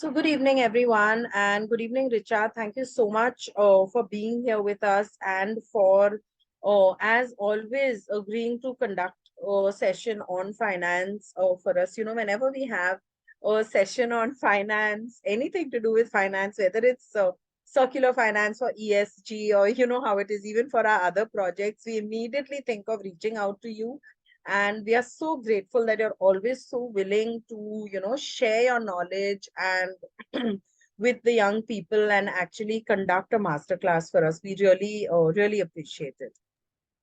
So good evening, everyone, and good evening, Richa. Thank you so much for being here with us and for, as always, agreeing to conduct a session on finance for us. Whenever we have a session on finance, anything to do with finance, whether it's circular finance or ESG, or you know how it is even for our other projects, we immediately think of reaching out to you, and we are so grateful that you're always so willing to share your knowledge and with the young people and actually conduct a masterclass for us. We really appreciate it.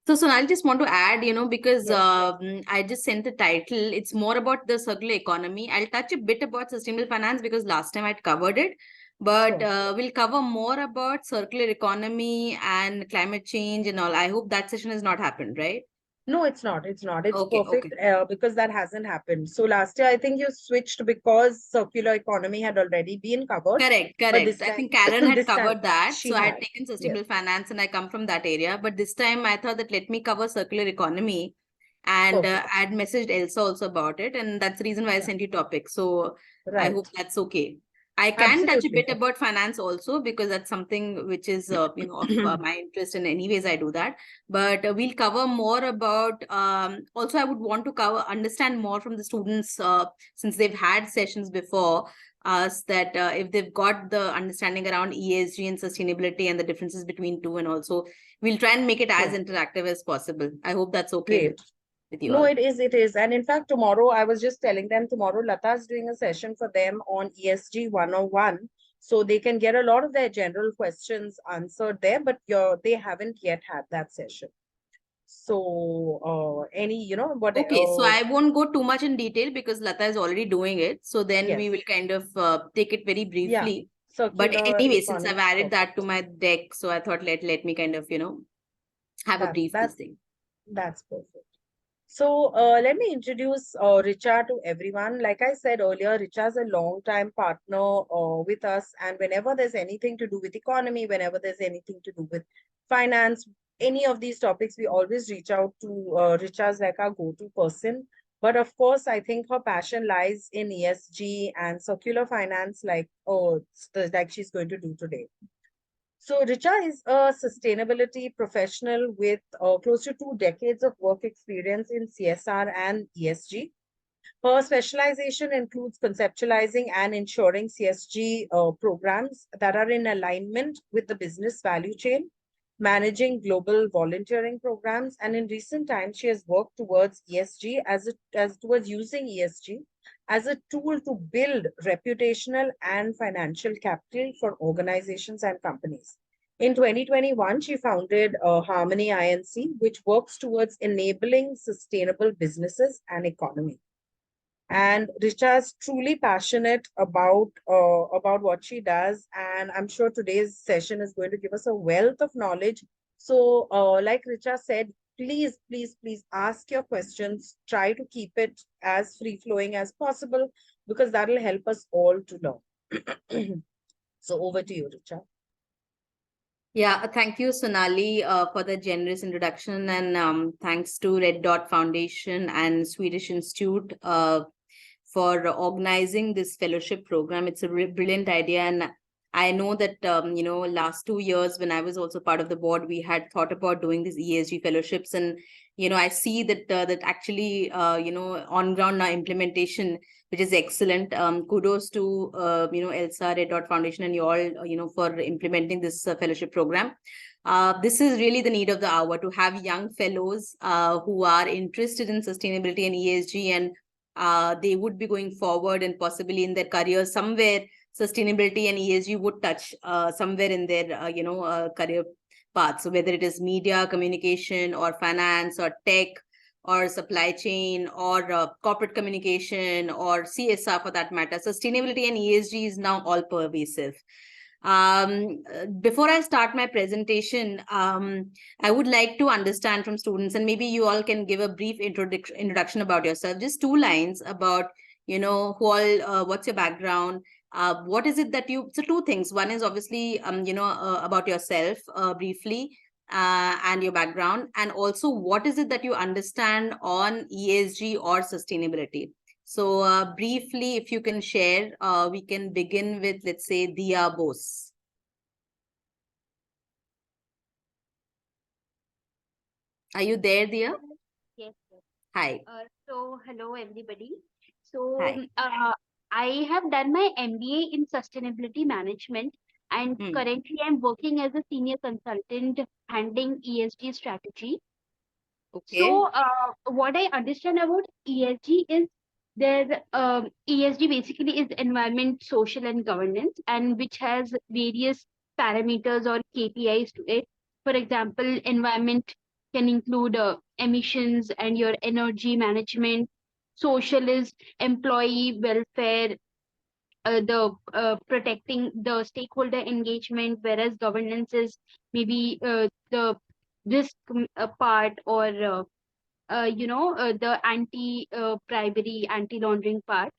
So I just want to add, because Yes. I just sent the title. It's more about the circular economy. I'll touch a bit about sustainable finance because last time I'd covered it, but Sure. we'll cover more about circular economy and climate change and all. I hope that session has not happened, right? No, it's not. It's not. It's Okay, perfect okay. because that hasn't happened. So last year, I think you switched because circular economy had already been covered. Correct, But correct. this I time, think Karen had this time covered that. she So I had had. taken Yes, sustainable finance and I come from that area. But this time I thought that let me cover circular economy. And perfect. I had messaged Elsa also about it. And that's the reason why I Yeah, sent you topic. So I right. hope that's okay. I can touch a Absolutely. bit about finance also because that's something which is, of my interest, and anyways, I do that. But we'll cover more about, also I would want to understand more from the students since they've had sessions before us that if they've got the understanding around ESG and sustainability and the differences between two, and also we'll try and make it as Sure. interactive as possible. I hope that's okay Great. with you No, all. it is. And in fact, tomorrow, I was just telling them tomorrow, Lata's doing a session for them on ESG 101. So they can get a lot of their general questions answered there, but they haven't yet had that session. So, Okay, so I won't go too much in detail because Lata is already doing it. So then we will yes. kind of take it very Yeah. briefly. But Circular anyway, since I've economy. added that to Perfect. my deck, so I thought let me kind of, have a That, brief that, this thing. that's perfect. So let me introduce Richa to everyone. Like I said earlier, Richa is a long-time partner with us, and whenever there's anything to do with economy, whenever there's anything to do with finance, any of these topics, we always reach out to Richa as like our go-to person. But of course, I think her passion lies in ESG and circular finance, like she's going to do today. So Richa is a sustainability professional with close to 2 decades of work experience in CSR and ESG. Her specialization includes conceptualizing and ensuring CSG programs that are in alignment with the business value chain, managing global volunteering programs, and in recent times she has worked towards ESG as towards using ESG as a tool to build reputational and financial capital for organizations and companies. In 2021, she founded Harmony INC, which works towards enabling sustainable businesses and economy. And Richa is truly passionate about what she does, and I'm sure today's session is going to give us a wealth of knowledge. So, like Richa said, please ask your questions. Try to keep it as free flowing as possible because that will help us all to learn. So, over to you, Richa. Yeah, thank you, Sonali, for the generous introduction, and thanks to Red Dot Foundation and Swedish Institute for organizing this fellowship program. It's a brilliant idea, and I know that last 2 years when I was also part of the board, we had thought about doing these ESG fellowships, and I see that that actually on ground now implementation, which is excellent. Kudos to Elsa, Red Dot Foundation, and you all for implementing this fellowship program. This is really the need of the hour to have young fellows who are interested in sustainability and ESG, and they would be going forward and possibly in their careers somewhere sustainability and ESG would touch somewhere in their career path. So whether it is media, communication, or finance, or tech, or supply chain, or corporate communication, or CSR for that matter, sustainability and ESG is now all pervasive. Before I start my presentation, I would like to understand from students, and maybe you all can give a brief introduction about yourself, just 2 lines about, who all, what's your background, what is it that you, so 2 things. One is obviously, about yourself, briefly, and your background, and also what is it that you understand on ESG or sustainability. So briefly, if you can share, we can begin with, let's say, Dia Bose. Are you there, Dia? Yes, yes. Hi. Hello everybody. So, Hi. I have done my MBA in sustainability management, and Hmm. currently I'm working as a senior consultant handling ESG strategy. Okay. What I understand about ESG is ESG basically is environment, social, and governance, and which has various parameters or KPIs to it. For example, environment can include emissions and your energy management. Social is employee welfare, the protecting the stakeholder engagement, whereas governance is maybe the risk part, or the anti-bribery, anti-laundering part.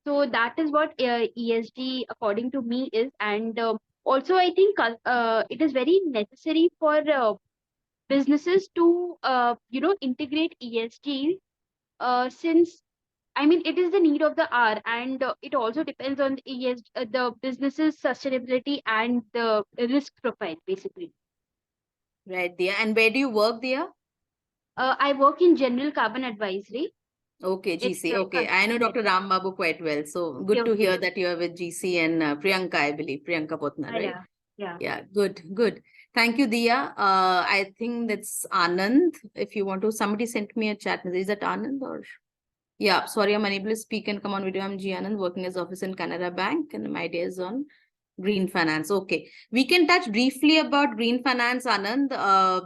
So that is what ESG, according to me, is. And also, I think it is very necessary for businesses to, integrate ESG, since I mean, it is the need of the hour, and it also depends on the business's sustainability and the risk profile, basically. Right, Dia. And where do you work, Dia? I work in General Carbon Advisory. Okay, It's GC. a Okay, I know consultant. Dr. Ram Babu quite well. So good to Okay. hear that you are with GC and Priyanka, I believe. Priyanka Potna, right? Yeah, yeah. Yeah, good, good. Thank you, Dia. I think that's Anand. If you want to, somebody sent me a chat message. Is that Anand or? Yeah, sorry, I'm unable to speak and come on video. I'm G Anand, working as office in Canara Bank, and my idea is on green finance. Okay, we can touch briefly about green finance, Anand.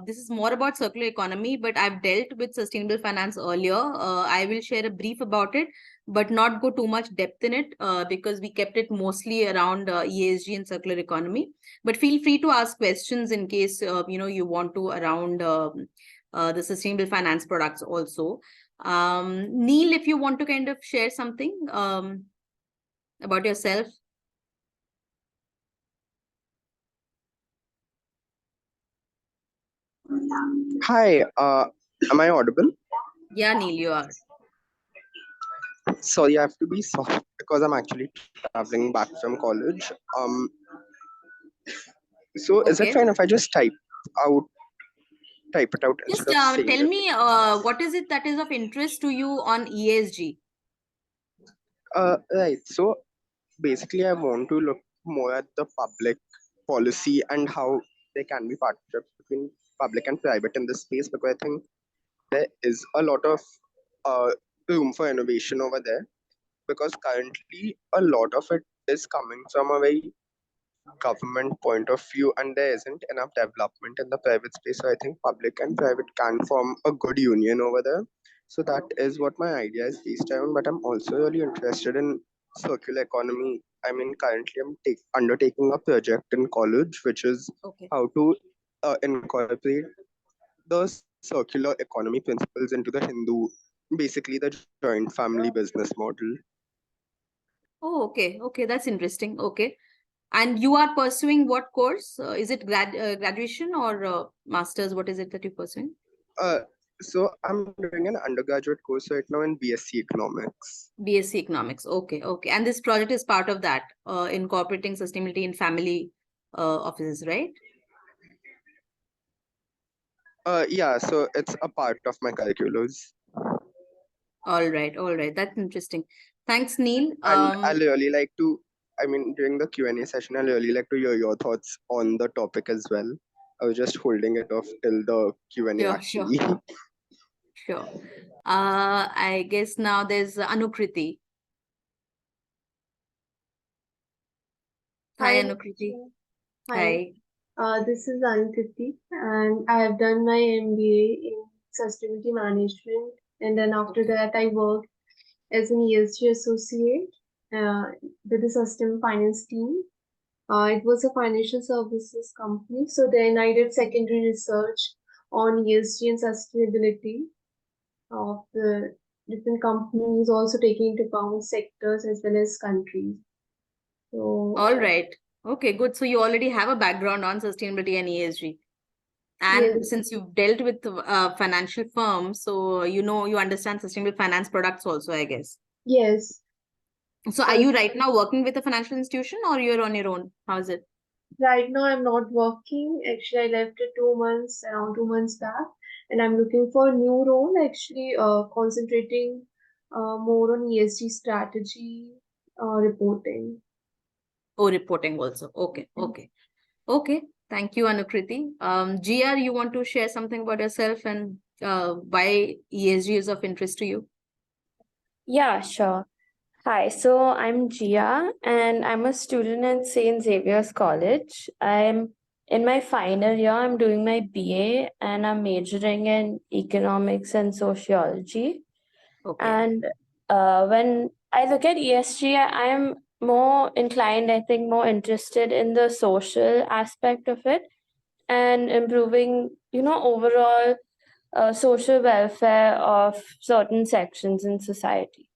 This is more about circular economy, but I've dealt with sustainable finance earlier. I will share a brief about it, but not go too much depth in it because we kept it mostly around ESG and circular economy. But feel free to ask questions in case you want to around the sustainable finance products also. Neil, if you want to kind of share something about yourself. Hi, am I audible? Yeah, Neil, you are. Sorry, I have to be soft because I'm actually traveling back from college. So is it Okay. fine if I just out, type it out Just instead of saying tell it? me what is it that is of interest to you on ESG? Right. So basically, I want to look more at the public policy and how there can be partnerships between public and private in this space, because I think there is a lot of uh, room for innovation over there, because currently a lot of it is coming from a very government point of view, and there isn't enough development in the private space. So I think public and private can form a good union over there. So that is what my idea is based on. But I'm also really interested in circular economy. I mean, currently I'm undertaking a project in college, which is Okay. how to incorporate the circular economy principles into the Hindu, basically the joint family business model. Oh, okay. Okay, that's interesting. Okay. And you are pursuing what course? Is it graduation or master's? What is it that you're pursuing? Uh, so I'm doing an undergraduate course right now in BSc Economics. BSc Economics. Okay, okay. And this project is part of that, incorporating sustainability in family offices, right? Yeah, so it's a part of my curriculums. All right, all right. That's interesting. Thanks, Neil. And I'll really like to, I mean, during the Q&A session, I'll really like to hear your thoughts on the topic as well. I was just holding it off till the Q&A Sure, actually. sure, sure. I guess now there's Anukriti. Hi, Hi, Anukriti. Richa. Hi, Hi. this is Ankiti, and I have done my MBA in sustainability management, and then after Okay. that, I worked as an ESG associate with the Sustainable Finance team. It was a financial services company, so then I did secondary research on ESG and sustainability of the different companies, also taking into account sectors as well as countries. So, All right. Okay, good. So you already have a background on sustainability and ESG. And yes. since you've dealt with financial firms, so you understand sustainable finance products also, I guess. Yes. So are you right now working with a financial institution or you're on your own? How is it? Right now, I'm not working. Actually, I left it 2 months, around 2 months back, and I'm looking for a new role. Actually, concentrating more on ESG strategy, reporting. Oh, reporting also. Okay, okay. Okay. Thank you, Anukriti. GR, you want to share something about yourself and why ESG is of interest to you? Yeah, sure. Hi, so I'm Gia and I'm a student at St. Xavier's College. I'm in my final year, I'm doing my BA and I'm majoring in economics and sociology. Okay. And when I look at ESG, I am more inclined, I think, more interested in the social aspect of it and improving, overall social welfare of certain sections in society.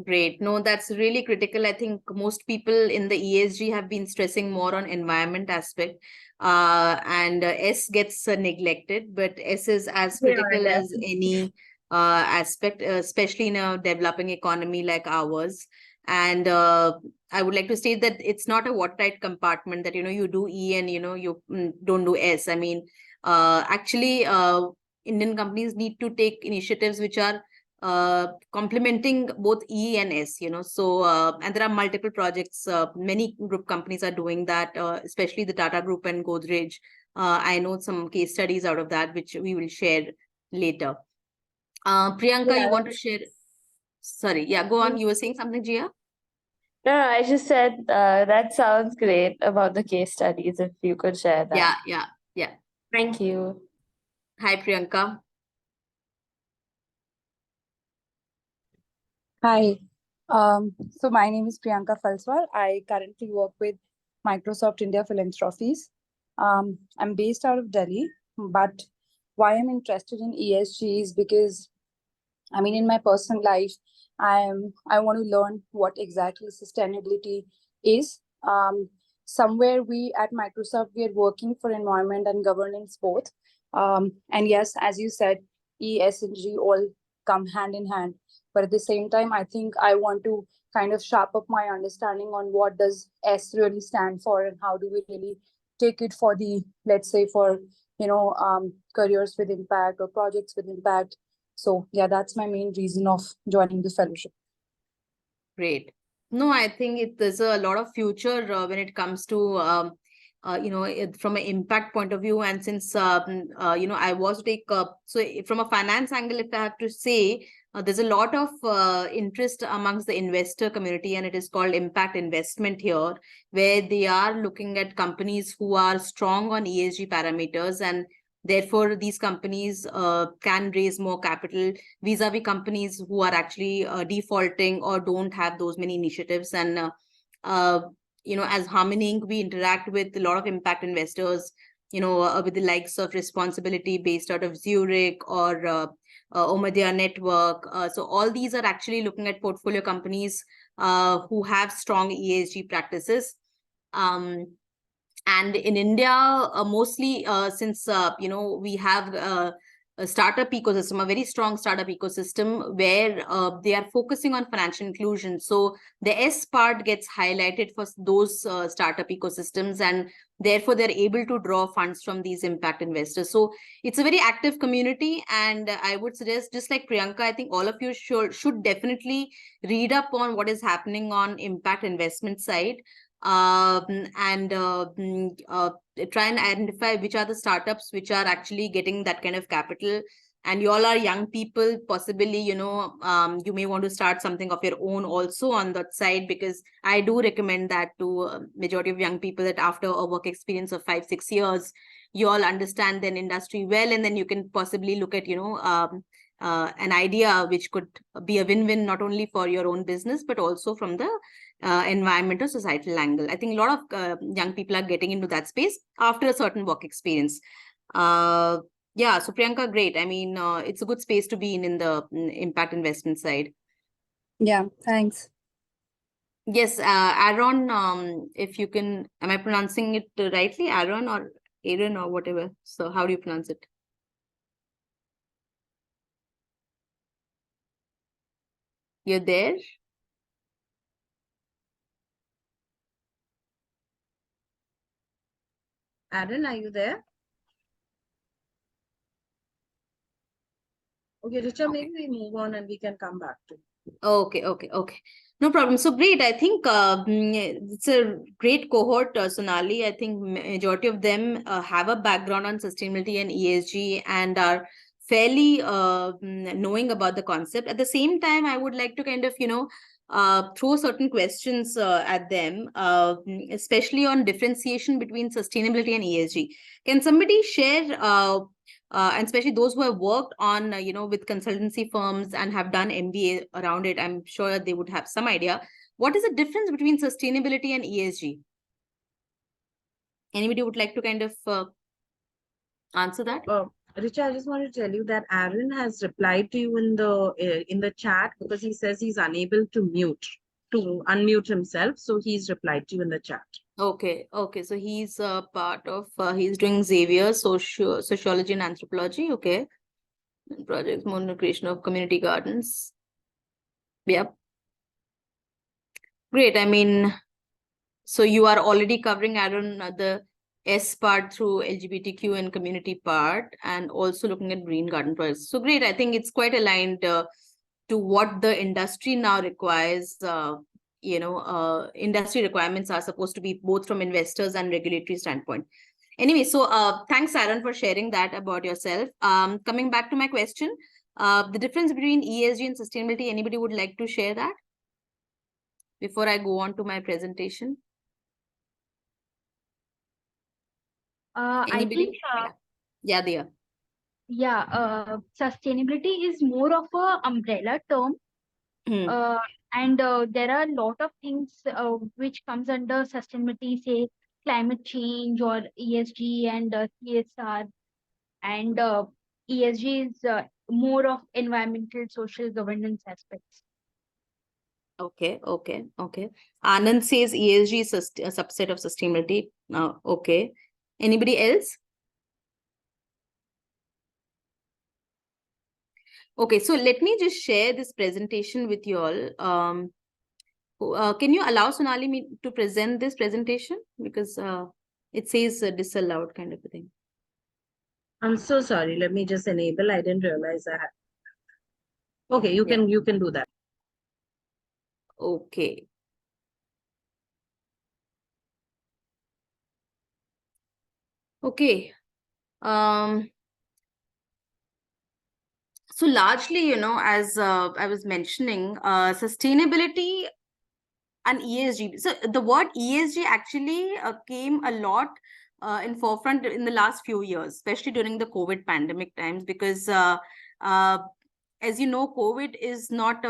Great. No, that's really critical. I think most people in the ESG have been stressing more on environment aspect, and S gets neglected, but S is as Yeah, critical as definitely. any aspect, especially in a developing economy like ours. And I would like to state that it's not a watertight compartment that, you do E and, you don't do S. I mean, actually, Indian companies need to take initiatives which are complementing both E and S, so and there are multiple projects, many group companies are doing that, especially the Tata Group and Godrej. I know some case studies out of that which we will share later. Priyanka, Yeah. you want to share? Sorry, yeah, go on. You were saying something, Gia? No, I just said that sounds great about the case studies, if you could share that. Yeah. Thank you. Hi, Priyanka. Hi. So my name is Priyanka Falswar. I currently work with Microsoft India Philanthropies. I'm based out of Delhi, but why I'm interested in ESG is because, I mean, in my personal life, I want to learn what exactly sustainability is. Somewhere we at Microsoft, we are working for environment and governance both. And yes, as you said, E, S, and G all come hand in hand. But at the same time, I think I want to kind of sharp up my understanding on what does S really stand for and how do we really take it for the, let's say, for careers with impact or projects with impact. So yeah, that's my main reason of joining the fellowship. Great. No, I think there's a lot of future when it comes to from an impact point of view. And since I was to take so from a finance angle, if I have to say, there's a lot of interest amongst the investor community, and it is called impact investment here, where they are looking at companies who are strong on ESG parameters, and therefore these companies can raise more capital vis-a-vis companies who are actually defaulting or don't have those many initiatives. And as Harmony Inc., we interact with a lot of impact investors, with the likes of Responsibility based out of Zurich or Omadia Network. So all these are actually looking at portfolio companies who have strong ESG practices. And in India, mostly since we have a startup ecosystem, a very strong startup ecosystem where they are focusing on financial inclusion. So the S part gets highlighted for those startup ecosystems, and therefore they're able to draw funds from these impact investors. So it's a very active community, and I would suggest, just like Priyanka, I think all of you should definitely read up on what is happening on impact investment side. And try and identify which are the startups which are actually getting that kind of capital. And you all are young people, possibly, you may want to start something of your own also on that side, because I do recommend that to majority of young people, that after a work experience of 5-6 years, you all understand the industry well, and then you can possibly look at, an idea which could be a win-win, not only for your own business, but also from the environmental societal angle. I think a lot of young people are getting into that space after a certain work experience. Yeah, so Priyanka, great. I mean, it's a good space to be in the impact investment side. Yeah, thanks. Yes, Aaron, if you can, am I pronouncing it rightly? Aaron or Aaron or whatever. So how do you pronounce it? You're there? Aaron, are you there? Okay, Richa, Okay. maybe we move on and we can come back to. Okay. No problem. So great. I think it's a great cohort, Sonali. I think majority of them have a background on sustainability and ESG and are fairly knowing about the concept. At the same time, I would like to kind of, throw certain questions at them, especially on differentiation between sustainability and ESG. Can somebody share and especially those who have worked on, with consultancy firms and have done MBA around it, I'm sure they would have some idea. What is the difference between sustainability and ESG? Anybody would like to kind of answer that? Richa, I just want to tell you that Aaron has replied to you in the chat because he says he's unable to unmute himself. So he's replied to you in the chat. Okay. So he's part of, he's doing Xavier Sociology and Anthropology. Okay. Projects, modern creation of community gardens. Yep. Great. I mean, so you are already covering, Aaron, the S part through LGBTQ and community part, and also looking at green garden projects. So great. I think it's quite aligned to what the industry now requires. Industry requirements are supposed to be both from investors and regulatory standpoint. Anyway, so thanks, Aaron, for sharing that about yourself. Coming back to my question, the difference between ESG and sustainability, anybody would like to share that before I go on to my presentation? I Anybody? think, Yeah, Dia. sustainability is more of a umbrella term. Hmm. And there are a lot of things which comes under sustainability, say climate change or ESG and CSR. And ESG is more of environmental, social governance aspects. Okay. Anand says ESG is a subset of sustainability. Okay. Anybody else? Okay, so let me just share this presentation with you all. Can you allow Sonali me to present this presentation? Because it says disallowed kind of a thing. I'm so sorry. Let me just enable. I didn't realize I had. Okay, you can do that. Okay. Okay. So largely, as I was mentioning, sustainability and ESG. So the word ESG actually came a lot in forefront in the last few years, especially during the COVID pandemic times, because as you know, COVID is not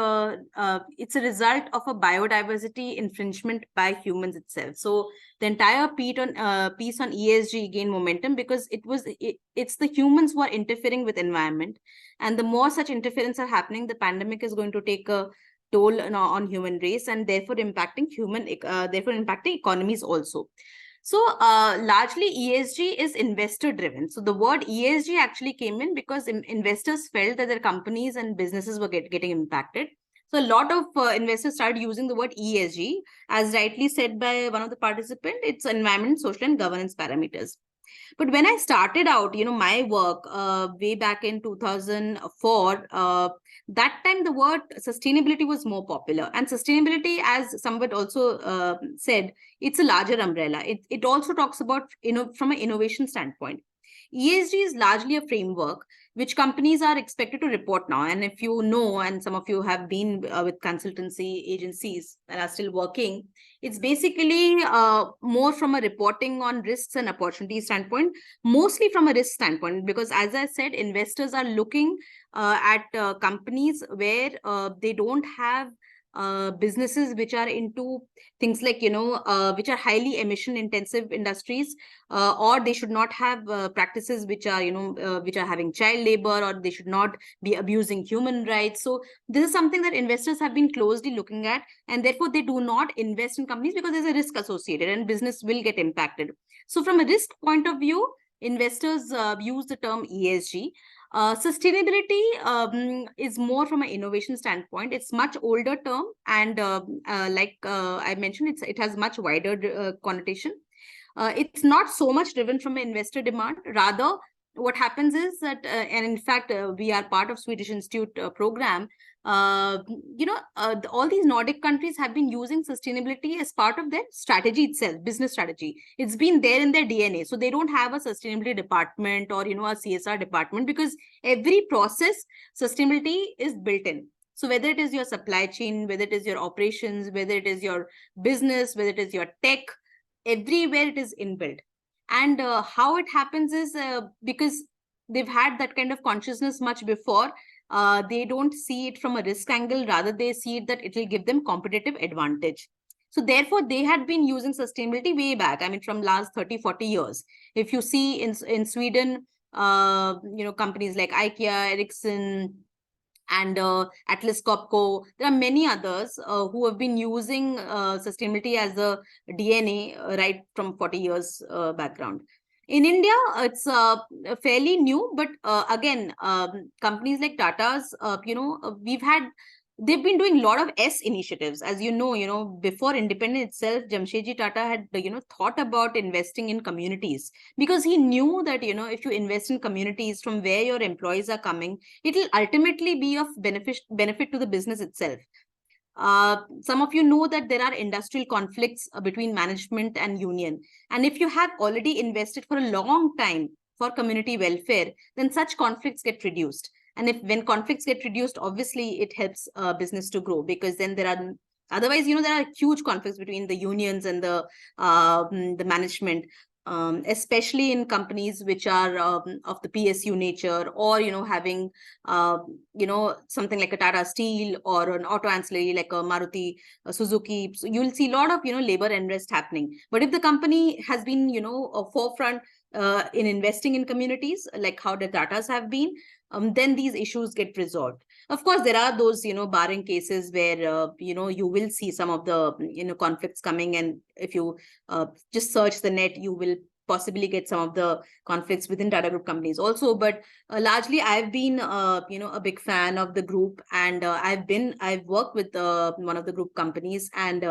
it's a result of a biodiversity infringement by humans itself. So the entire piece on ESG gained momentum because it's the humans who are interfering with environment, and the more such interference are happening, the pandemic is going to take a toll on human race, and therefore impacting economies also. So largely ESG is investor driven. So the word ESG actually came in because investors felt that their companies and businesses were getting impacted. So a lot of investors started using the word ESG, as rightly said by one of the participants. It's environment, social, and governance parameters. But when I started out, my work way back in 2004, that time the word sustainability was more popular. And sustainability, as somebody also said, it's a larger umbrella. It also talks about, from an innovation standpoint. ESG is largely a framework which companies are expected to report now. And if you know, and some of you have been with consultancy agencies and are still working, it's basically more from a reporting on risks and opportunities standpoint, mostly from a risk standpoint, because as I said, investors are looking at companies where they don't have businesses which are into things like, which are highly emission intensive industries, or they should not have practices which are, which are having child labor, or they should not be abusing human rights. So this is something that investors have been closely looking at, and therefore they do not invest in companies because there's a risk associated and business will get impacted. So from a risk point of view, investors use the term ESG. Sustainability is more from an innovation standpoint. It's much older term, and I mentioned, it has much wider connotation. It's not so much driven from an investor demand. Rather, what happens is that, and in fact, we are part of Swedish Institute program. All these Nordic countries have been using sustainability as part of their strategy itself, business strategy. It's been there in their DNA. So they don't have a sustainability department or, a CSR department, because every process, sustainability is built in. So whether it is your supply chain, whether it is your operations, whether it is your business, whether it is your tech, everywhere it is inbuilt. And how it happens is because they've had that kind of consciousness much before. They don't see it from a risk angle. Rather, they see it that it will give them competitive advantage. So therefore, they had been using sustainability way back. I mean, from last 30, 40 years. If you see in Sweden, companies like IKEA, Ericsson, and Atlas Copco, there are many others who have been using sustainability as a DNA right from 40 years background. In India, it's fairly new, but again, companies like Tata's, they've been doing a lot of S initiatives. As you know, before independence itself, Jamshedji Tata had, thought about investing in communities, because he knew that, if you invest in communities from where your employees are coming, it will ultimately be of benefit to the business itself. Some of you know that there are industrial conflicts between management and union. And if you have already invested for a long time for community welfare, then such conflicts get reduced. And when conflicts get reduced, obviously it helps business to grow, because then otherwise, there are huge conflicts between the unions and the management. Especially in companies which are of the PSU nature, or having something like a Tata Steel or an auto ancillary like a Maruti Suzuki. So you'll see a lot of labor unrest happening. But if the company has been a forefront in investing in communities, like how the Tatas have been, then these issues get resolved. Of course, there are those barring cases where you will see some of the conflicts coming, and if you just search the net, you will possibly get some of the conflicts within Tata Group companies also. But largely, I've been a big fan of the group, and I've worked with one of the group companies, and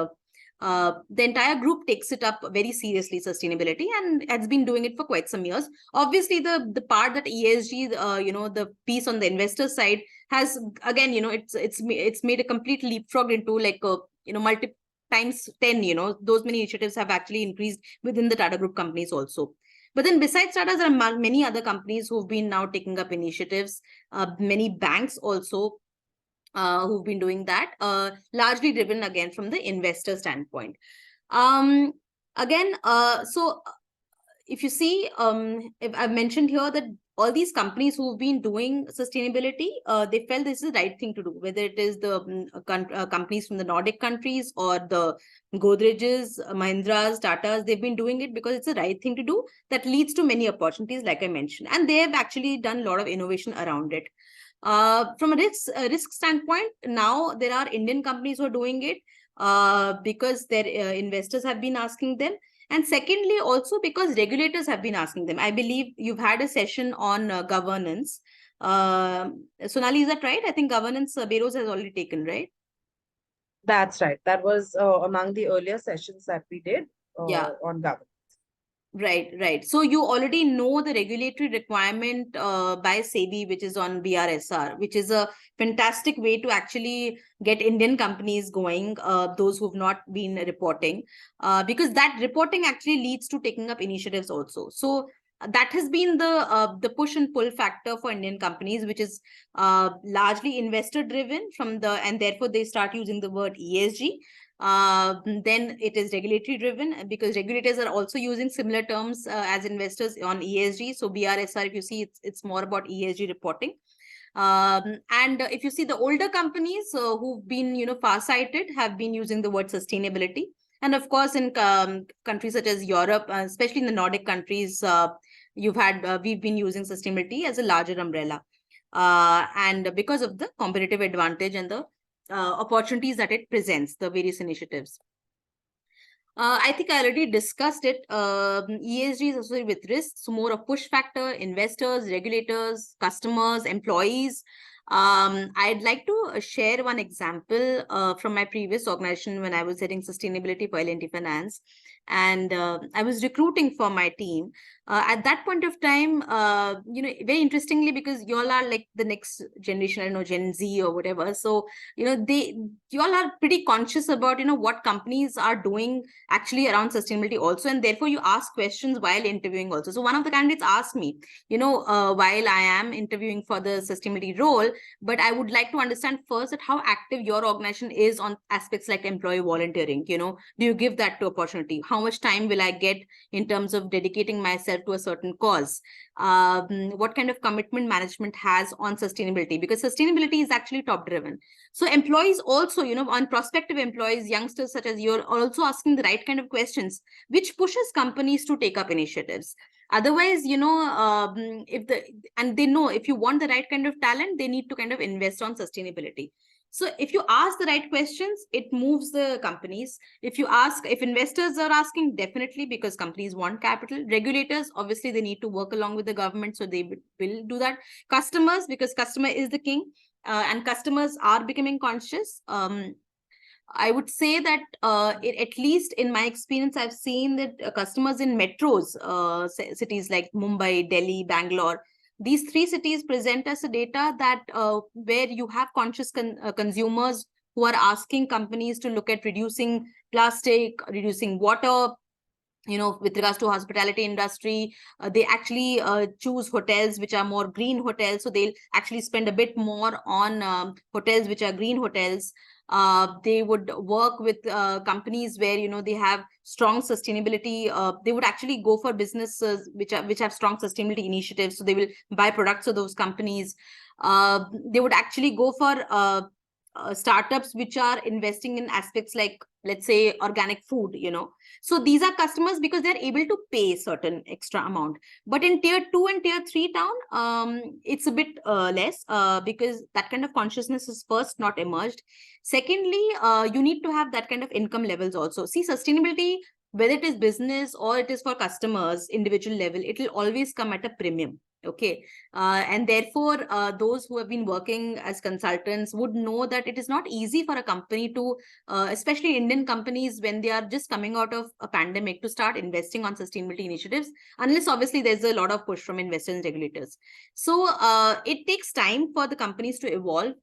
the entire group takes it up very seriously, sustainability, and has been doing it for quite some years. Obviously, the part that ESG, the piece on the investor side has, again, it's made a complete leapfrog into like multi times 10. Those many initiatives have actually increased within the Tata Group companies also. But then besides Tata, there are many other companies who've been now taking up initiatives. Many banks also who've been doing that, largely driven again from the investor standpoint. If you see, if I've mentioned here that all these companies who've been doing sustainability, they felt this is the right thing to do, whether it is the companies from the Nordic countries or the Godrej's, Mahindras, Tatas, they've been doing it because it's the right thing to do that leads to many opportunities, like I mentioned. And they have actually done a lot of innovation around it. From a risk standpoint, now there are Indian companies who are doing it because their investors have been asking them. And secondly, also because regulators have been asking them. I believe you've had a session on governance. Sonali, is that right? I think governance Beros has already taken, right? That's right. That was among the earlier sessions that we did on governance. Right. So you already know the regulatory requirement by SEBI, which is on BRSR, which is a fantastic way to actually get Indian companies going, those who've not been reporting, because that reporting actually leads to taking up initiatives also. So that has been the push and pull factor for Indian companies, which is largely investor driven and therefore they start using the word ESG. Then it is regulatory driven, because regulators are also using similar terms as investors on ESG. So BRSR, if you see, it's more about ESG reporting. And if you see the older companies who've been far-sighted have been using the word sustainability. And of course, in countries such as Europe, especially in the Nordic countries, we've been using sustainability as a larger umbrella. And because of the competitive advantage and the opportunities that it presents, the various initiatives. I think I already discussed it. ESG is associated with risks, so more of push factor, investors, regulators, customers, employees. I'd like to share one example from my previous organization when I was heading sustainability for L&T Finance, and I was recruiting for my team. At that point of time, very interestingly, because you all are like the next generation, I don't know, Gen Z or whatever. So, you all are pretty conscious about, what companies are doing actually around sustainability also, and therefore you ask questions while interviewing also. So one of the candidates asked me, while I am interviewing for the sustainability role, but I would like to understand first that how active your organization is on aspects like employee volunteering. Do you give that to opportunity? How much time will I get in terms of dedicating myself to a certain cause? What kind of commitment management has on sustainability? Because sustainability is actually top driven. So employees also, on prospective employees, youngsters such as you're also asking the right kind of questions, which pushes companies to take up initiatives. Otherwise, and they know if you want the right kind of talent, they need to kind of invest on sustainability. So if you ask the right questions, it moves the companies. If investors are asking, definitely, because companies want capital. Regulators, obviously, they need to work along with the government, so they will do that. Customers, because customer is the king. And customers are becoming conscious. I would say that at least in my experience, I've seen that customers in metros, cities like Mumbai, Delhi, Bangalore, these three cities present us a data that where you have conscious consumers who are asking companies to look at reducing plastic, reducing water. With regards to hospitality industry, they actually choose hotels which are more green hotels. So they'll actually spend a bit more on hotels which are green hotels. They would work with companies where, they have strong sustainability. They would actually go for businesses which have strong sustainability initiatives. So they will buy products of those companies. They would actually go for startups which are investing in aspects like, let's say, organic food. So these are customers because they're able to pay certain extra amount. But in tier 2 and tier 3 town, it's a bit less because that kind of consciousness is first not emerged. Secondly, you need to have that kind of income levels also. See, sustainability, whether it is business or it is for customers, individual level, it will always come at a premium. Okay. And therefore, those who have been working as consultants would know that it is not easy for a company to, especially Indian companies, when they are just coming out of a pandemic, to start investing on sustainability initiatives, unless obviously there's a lot of push from investors and regulators. So it takes time for the companies to evolve.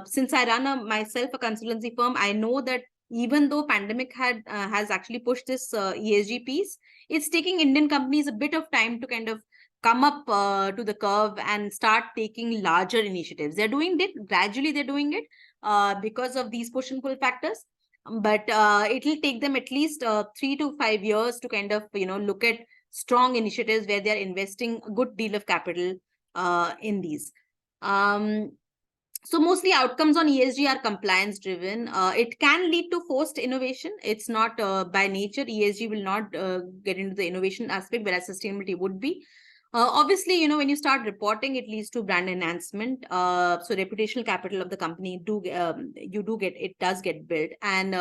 Since I run myself a consultancy firm, I know that even though pandemic has actually pushed this ESG piece, it's taking Indian companies a bit of time to kind of come up to the curve and start taking larger initiatives. They're doing it gradually. They're doing it because of these push and pull factors. But it will take them at least 3 to 5 years to kind of look at strong initiatives where they're investing a good deal of capital in these. So mostly outcomes on ESG are compliance driven. It can lead to forced innovation. It's not by nature. ESG will not get into the innovation aspect, whereas sustainability would be. Obviously, when you start reporting, it leads to brand enhancement. So reputational capital of the company does get built, and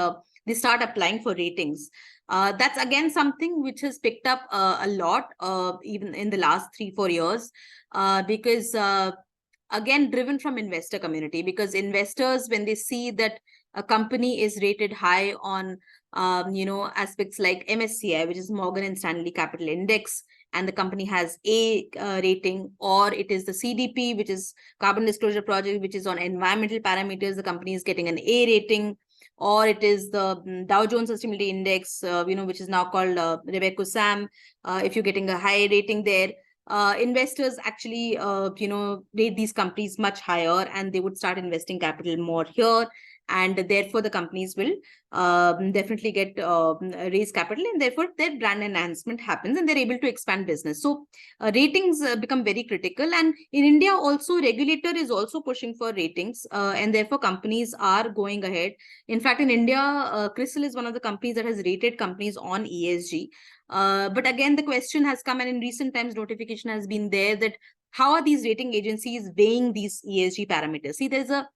they start applying for ratings. That's again something which has picked up a lot, even in the last 3-4 years, because again, driven from investor community, because investors, when they see that a company is rated high on, aspects like MSCI, which is Morgan and Stanley Capital Index, and the company has A rating, or it is the CDP, which is Carbon Disclosure Project, which is on environmental parameters, the company is getting an A rating, or it is the Dow Jones Sustainability Index, which is now called RobecoSAM. If you're getting a high rating there, investors actually, rate these companies much higher, and they would start investing capital more here. And therefore, the companies will definitely get raise capital, and therefore their brand enhancement happens, and they're able to expand business. So ratings become very critical. And in India also, regulator is also pushing for ratings, and therefore companies are going ahead. In fact, in India, CRISIL is one of the companies that has rated companies on ESG. But again, the question has come, and in recent times, notification has been there that how are these rating agencies weighing these ESG parameters? See, there's a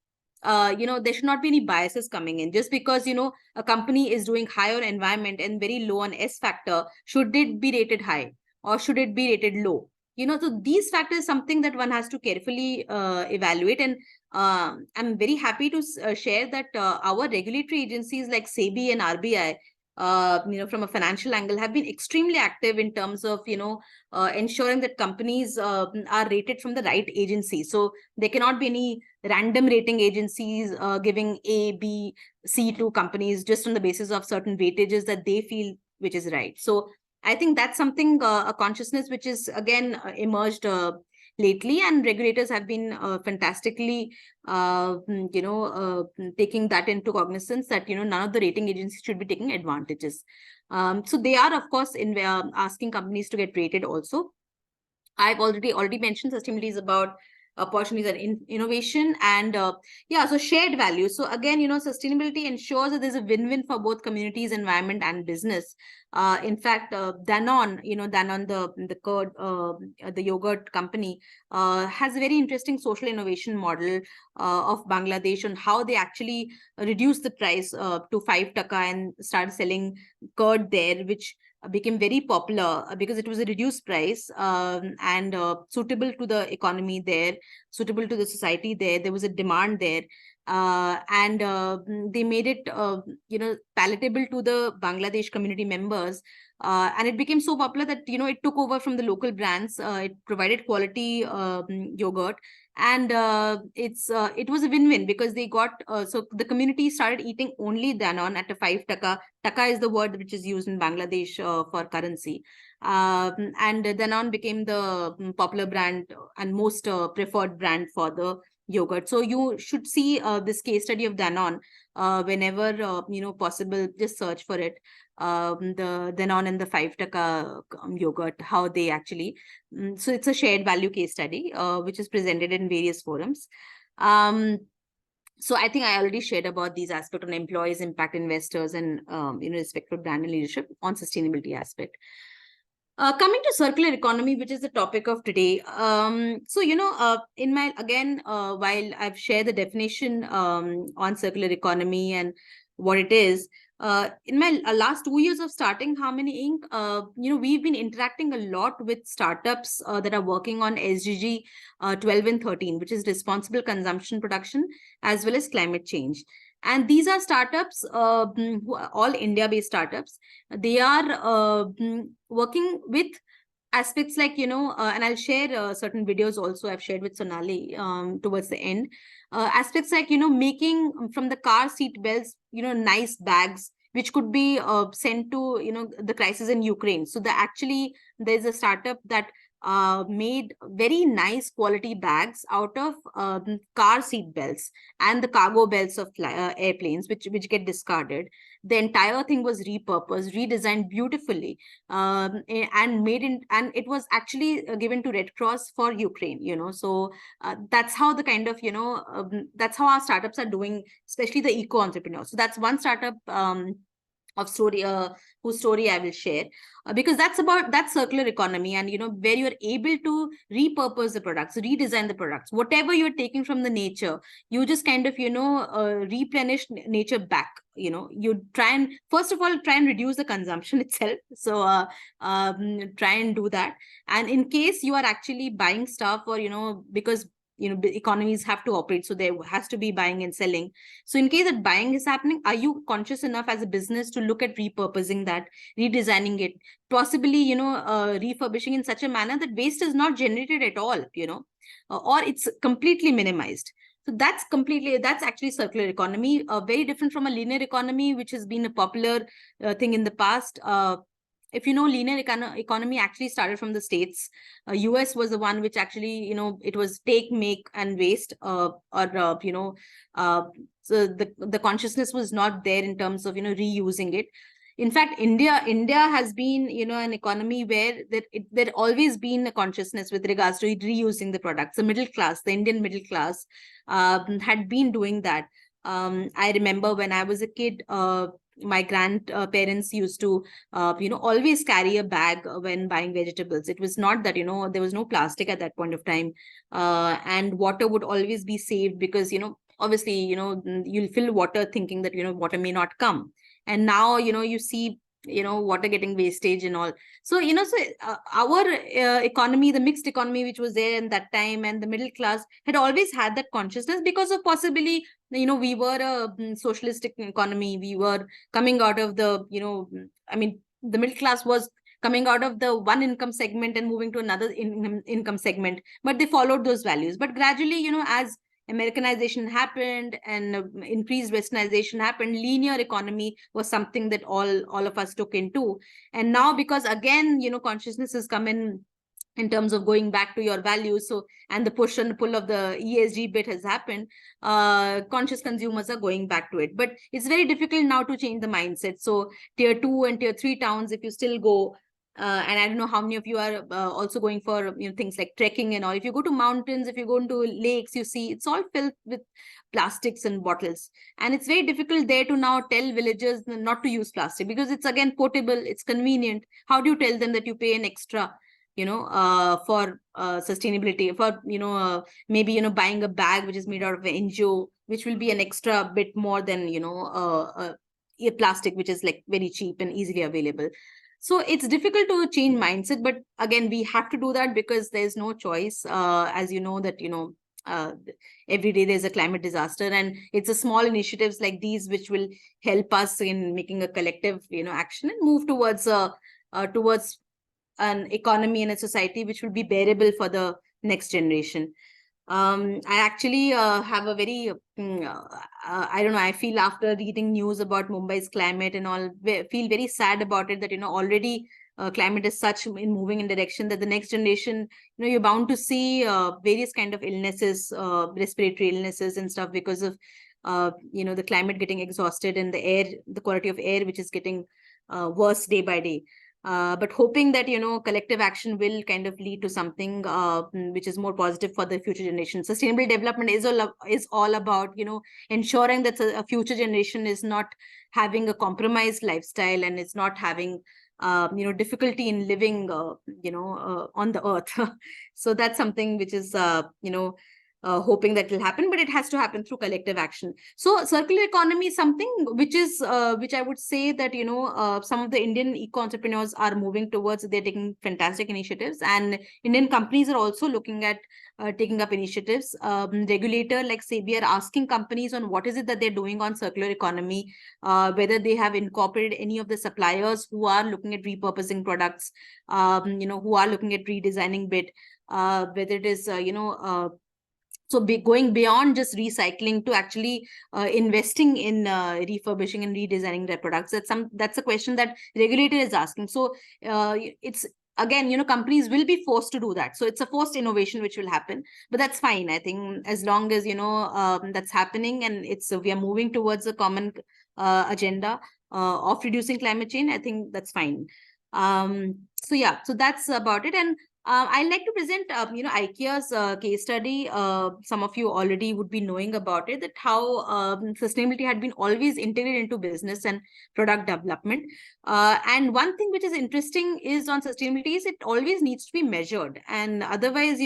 there should not be any biases coming in. Just because, a company is doing high on environment and very low on S factor, should it be rated high or should it be rated low? So these factors is something that one has to carefully evaluate. And I'm very happy to share that our regulatory agencies like SEBI and RBI, from a financial angle, have been extremely active in terms of, ensuring that companies are rated from the right agency. So there cannot be any random rating agencies giving A, B, C to companies just on the basis of certain weightages that they feel which is right. So I think that's something, a consciousness which is again emerged lately, and regulators have been fantastically, taking that into cognizance that, none of the rating agencies should be taking advantages. So they are, of course, asking companies to get rated also. I've already mentioned sustainability is about opportunities and innovation, and so shared value. So again, sustainability ensures that there's a win-win for both communities, environment, and business. In fact, Danone, the curd, the yogurt company, has a very interesting social innovation model of Bangladesh on how they actually reduced the price to 5 taka and started selling curd there, which became very popular because it was a reduced price, and suitable to the economy there, suitable to the society there. There was a demand there, and they made it, palatable to the Bangladesh community members. And it became so popular that, it took over from the local brands. It provided quality yogurt. And it was a win-win because they got, so the community started eating only Danone at a 5 taka. Taka is the word which is used in Bangladesh for currency. And Danone became the popular brand and most preferred brand for the yogurt. So you should see this case study of Danone whenever possible. Just search for it. The Danone and the 5 taka yogurt, how they actually. So it's a shared value case study which is presented in various forums. So I think I already shared about these aspects on employees, impact, investors, and respect for brand and leadership on sustainability aspect. Coming to circular economy, which is the topic of today. So, in my, again, while I've shared the definition on circular economy and what it is, in my last 2 years of starting Harmony Inc., we've been interacting a lot with startups that are working on SDG 12 and 13, which is responsible consumption production, as well as climate change. And these are startups, who are all India-based startups. They are working with aspects like, and I'll share certain videos also I've shared with Sonali towards the end. Aspects like, making from the car seat belts, nice bags, which could be sent to, the crisis in Ukraine. So there's a startup that made very nice quality bags out of car seat belts and the cargo belts of airplanes, which get discarded. The entire thing was repurposed, redesigned beautifully, and and it was actually given to Red Cross for Ukraine. So that's how the kind of that's how our startups are doing, especially the eco entrepreneurs. So that's one startup of story, whose story I will share, because that's circular economy, and where you're able to repurpose the products, redesign the products, whatever you're taking from the nature, you just kind of replenish nature back. You try and first of all try and reduce the consumption itself. So try and do that. And in case you are actually buying stuff, or because economies have to operate, so there has to be buying and selling. So in case that buying is happening, are you conscious enough as a business to look at repurposing that, redesigning it, possibly refurbishing in such a manner that waste is not generated at all, or it's completely minimized? So that's actually circular economy, very different from a linear economy, which has been a popular thing in the past. If linear economy actually started from the States. US was the one which actually, it was take, make, and waste, so the consciousness was not there in terms of, reusing it. In fact, India has been, an economy where there always been a consciousness with regards to reusing the products. The middle class, the Indian middle class, had been doing that. I remember when I was a kid, my grandparents used to, always carry a bag when buying vegetables. It was not that, there was no plastic at that point of time. And water would always be saved because, obviously, you'll fill water thinking that, water may not come. And now, you see, water getting wastage and all. So, our economy, the mixed economy, which was there in that time, and the middle class had always had that consciousness because of possibly, we were a socialistic economy. We were coming out of the, the middle class was coming out of the one income segment and moving to another income segment, but they followed those values. But gradually, as Americanization happened and increased westernization happened, linear economy was something that all of us took into. And now, because again, consciousness has come in terms of going back to your values, so, and the push and pull of the ESG bit has happened, conscious consumers are going back to it. But it's very difficult now to change the mindset. So tier 2 and tier 3 towns, if you still go, and I don't know how many of you are also going for things like trekking and all. If you go to mountains, if you go into lakes, you see it's all filled with plastics and bottles. And it's very difficult there to now tell villagers not to use plastic, because it's again portable, it's convenient. How do you tell them that you pay an extra, for sustainability, for maybe buying a bag which is made out of an NGO, which will be an extra bit more than a plastic which is like very cheap and easily available. So it's difficult to change mindset, but again, we have to do that because there's no choice. As you know that, every day there's a climate disaster, and it's a small initiatives like these which will help us in making a collective, action and move towards an economy and a society which will be bearable for the next generation. I actually have a very, I don't know, I feel after reading news about Mumbai's climate and all, feel very sad about it that, already climate is such in moving in direction that the next generation, you're bound to see various kind of illnesses, respiratory illnesses and stuff because of, the climate getting exhausted and the air, the quality of air, which is getting worse day by day. But hoping that, collective action will kind of lead to something which is more positive for the future generation. Sustainable development is all about, ensuring that a future generation is not having a compromised lifestyle and it's not having, difficulty in living, on the earth. So that's something which is, hoping that will happen, but it has to happen through collective action. So circular economy is something which is which I would say that some of the Indian eco-entrepreneurs are moving towards. They're taking fantastic initiatives, and Indian companies are also looking at taking up initiatives. Regulator like SEBI are asking companies on what is it that they're doing on circular economy, whether they have incorporated any of the suppliers who are looking at repurposing products, who are looking at redesigning bit, whether it is so going beyond just recycling to actually investing in refurbishing and redesigning their products. That's a question that regulator is asking. So it's again, companies will be forced to do that. So it's a forced innovation which will happen, but that's fine. I think as long as that's happening and we are moving towards a common agenda of reducing climate change, I think that's fine. So yeah, so that's about it. And I'd like to present, IKEA's case study. Some of you already would be knowing about it, that how sustainability had been always integrated into business and product development. And one thing which is interesting is on sustainability is it always needs to be measured. And otherwise,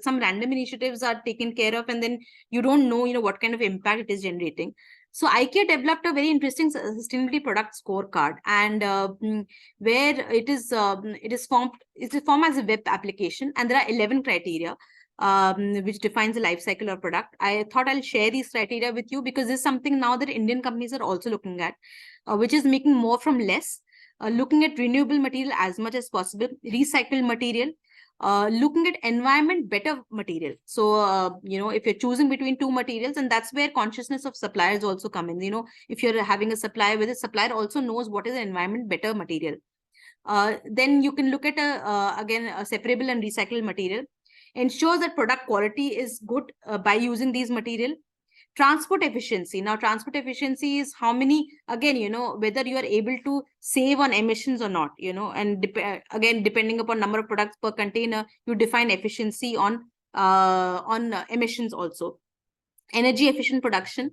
some random initiatives are taken care of, and then you don't know, what kind of impact it is generating. So IKEA developed a very interesting sustainability product scorecard, and where it is formed as a web application, and there are 11 criteria which defines the life cycle of product. I thought I'll share these criteria with you because this is something now that Indian companies are also looking at, which is making more from less, looking at renewable material as much as possible, recycled material, looking at environment better material. So if you're choosing between two materials, and that's where consciousness of suppliers also come in. If you're having a supplier, where the supplier also knows what is the environment better material, then you can look at again a separable and recycled material. Ensure that product quality is good by using these material. Transport efficiency. Now, transport efficiency is how many, again, whether you are able to save on emissions or not, and again, depending upon number of products per container, you define efficiency on emissions also. Energy efficient production.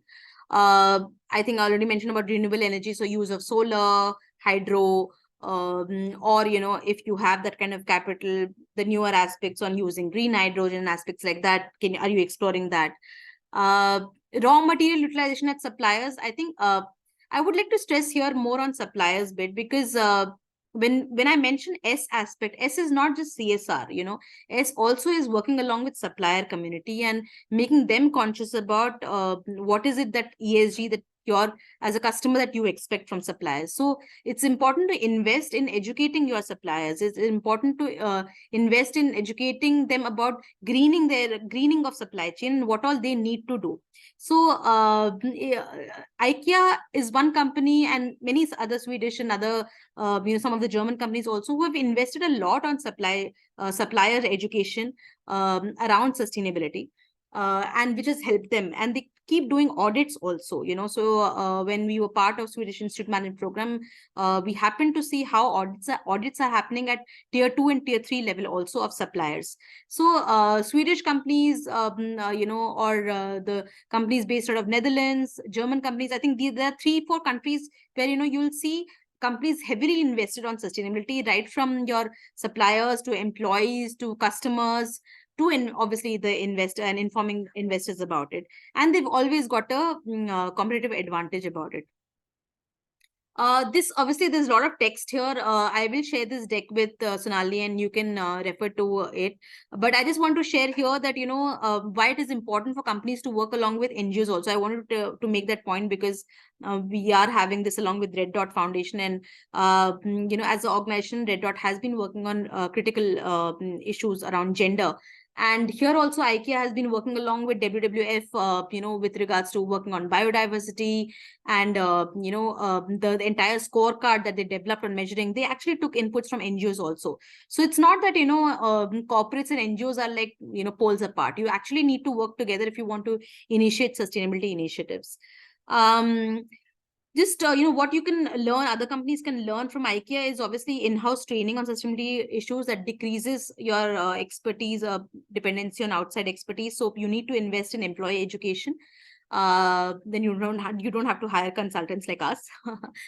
I think I already mentioned about renewable energy. So use of solar, hydro, or, if you have that kind of capital, the newer aspects on using green hydrogen, aspects like that. Are you exploring that? raw material utilization at suppliers, I think I would like to stress here more on suppliers bit, because when I mention S aspect, S is not just CSR, S also is working along with supplier community and making them conscious about what is it that ESG that you're as a customer that you expect from suppliers. So it's important to invest in educating your suppliers. It's important to invest in educating them about greening of supply chain and what all they need to do. So IKEA is one company, and many other Swedish and other some of the German companies also, who have invested a lot on supplier education around sustainability, and which has helped them. And they keep doing audits also, so when we were part of Swedish Institute Management Program, we happened to see how audits are happening at tier 2 and tier 3 level also of suppliers. So Swedish companies, or the companies based out of Netherlands, German companies, I think there are 3-4 countries where, you'll see companies heavily invested on sustainability, right from your suppliers to employees to customers to obviously the investor, and informing investors about it. And they've always got a competitive advantage about it. This obviously there's a lot of text here. I will share this deck with Sonali, and you can refer to it. But I just want to share here that why it is important for companies to work along with NGOs also. I wanted to make that point, because we are having this along with Red Dot Foundation, and as an organization, Red Dot has been working on critical issues around gender. And here also IKEA has been working along with WWF, with regards to working on biodiversity, and the entire scorecard that they developed on measuring, they actually took inputs from NGOs also. So it's not that corporates and NGOs are like poles apart. You actually need to work together if you want to initiate sustainability initiatives. Just what you can learn, other companies can learn from IKEA, is obviously in-house training on sustainability issues that decreases your expertise, dependency on outside expertise. So you need to invest in employee education. Then you don't have to hire consultants like us.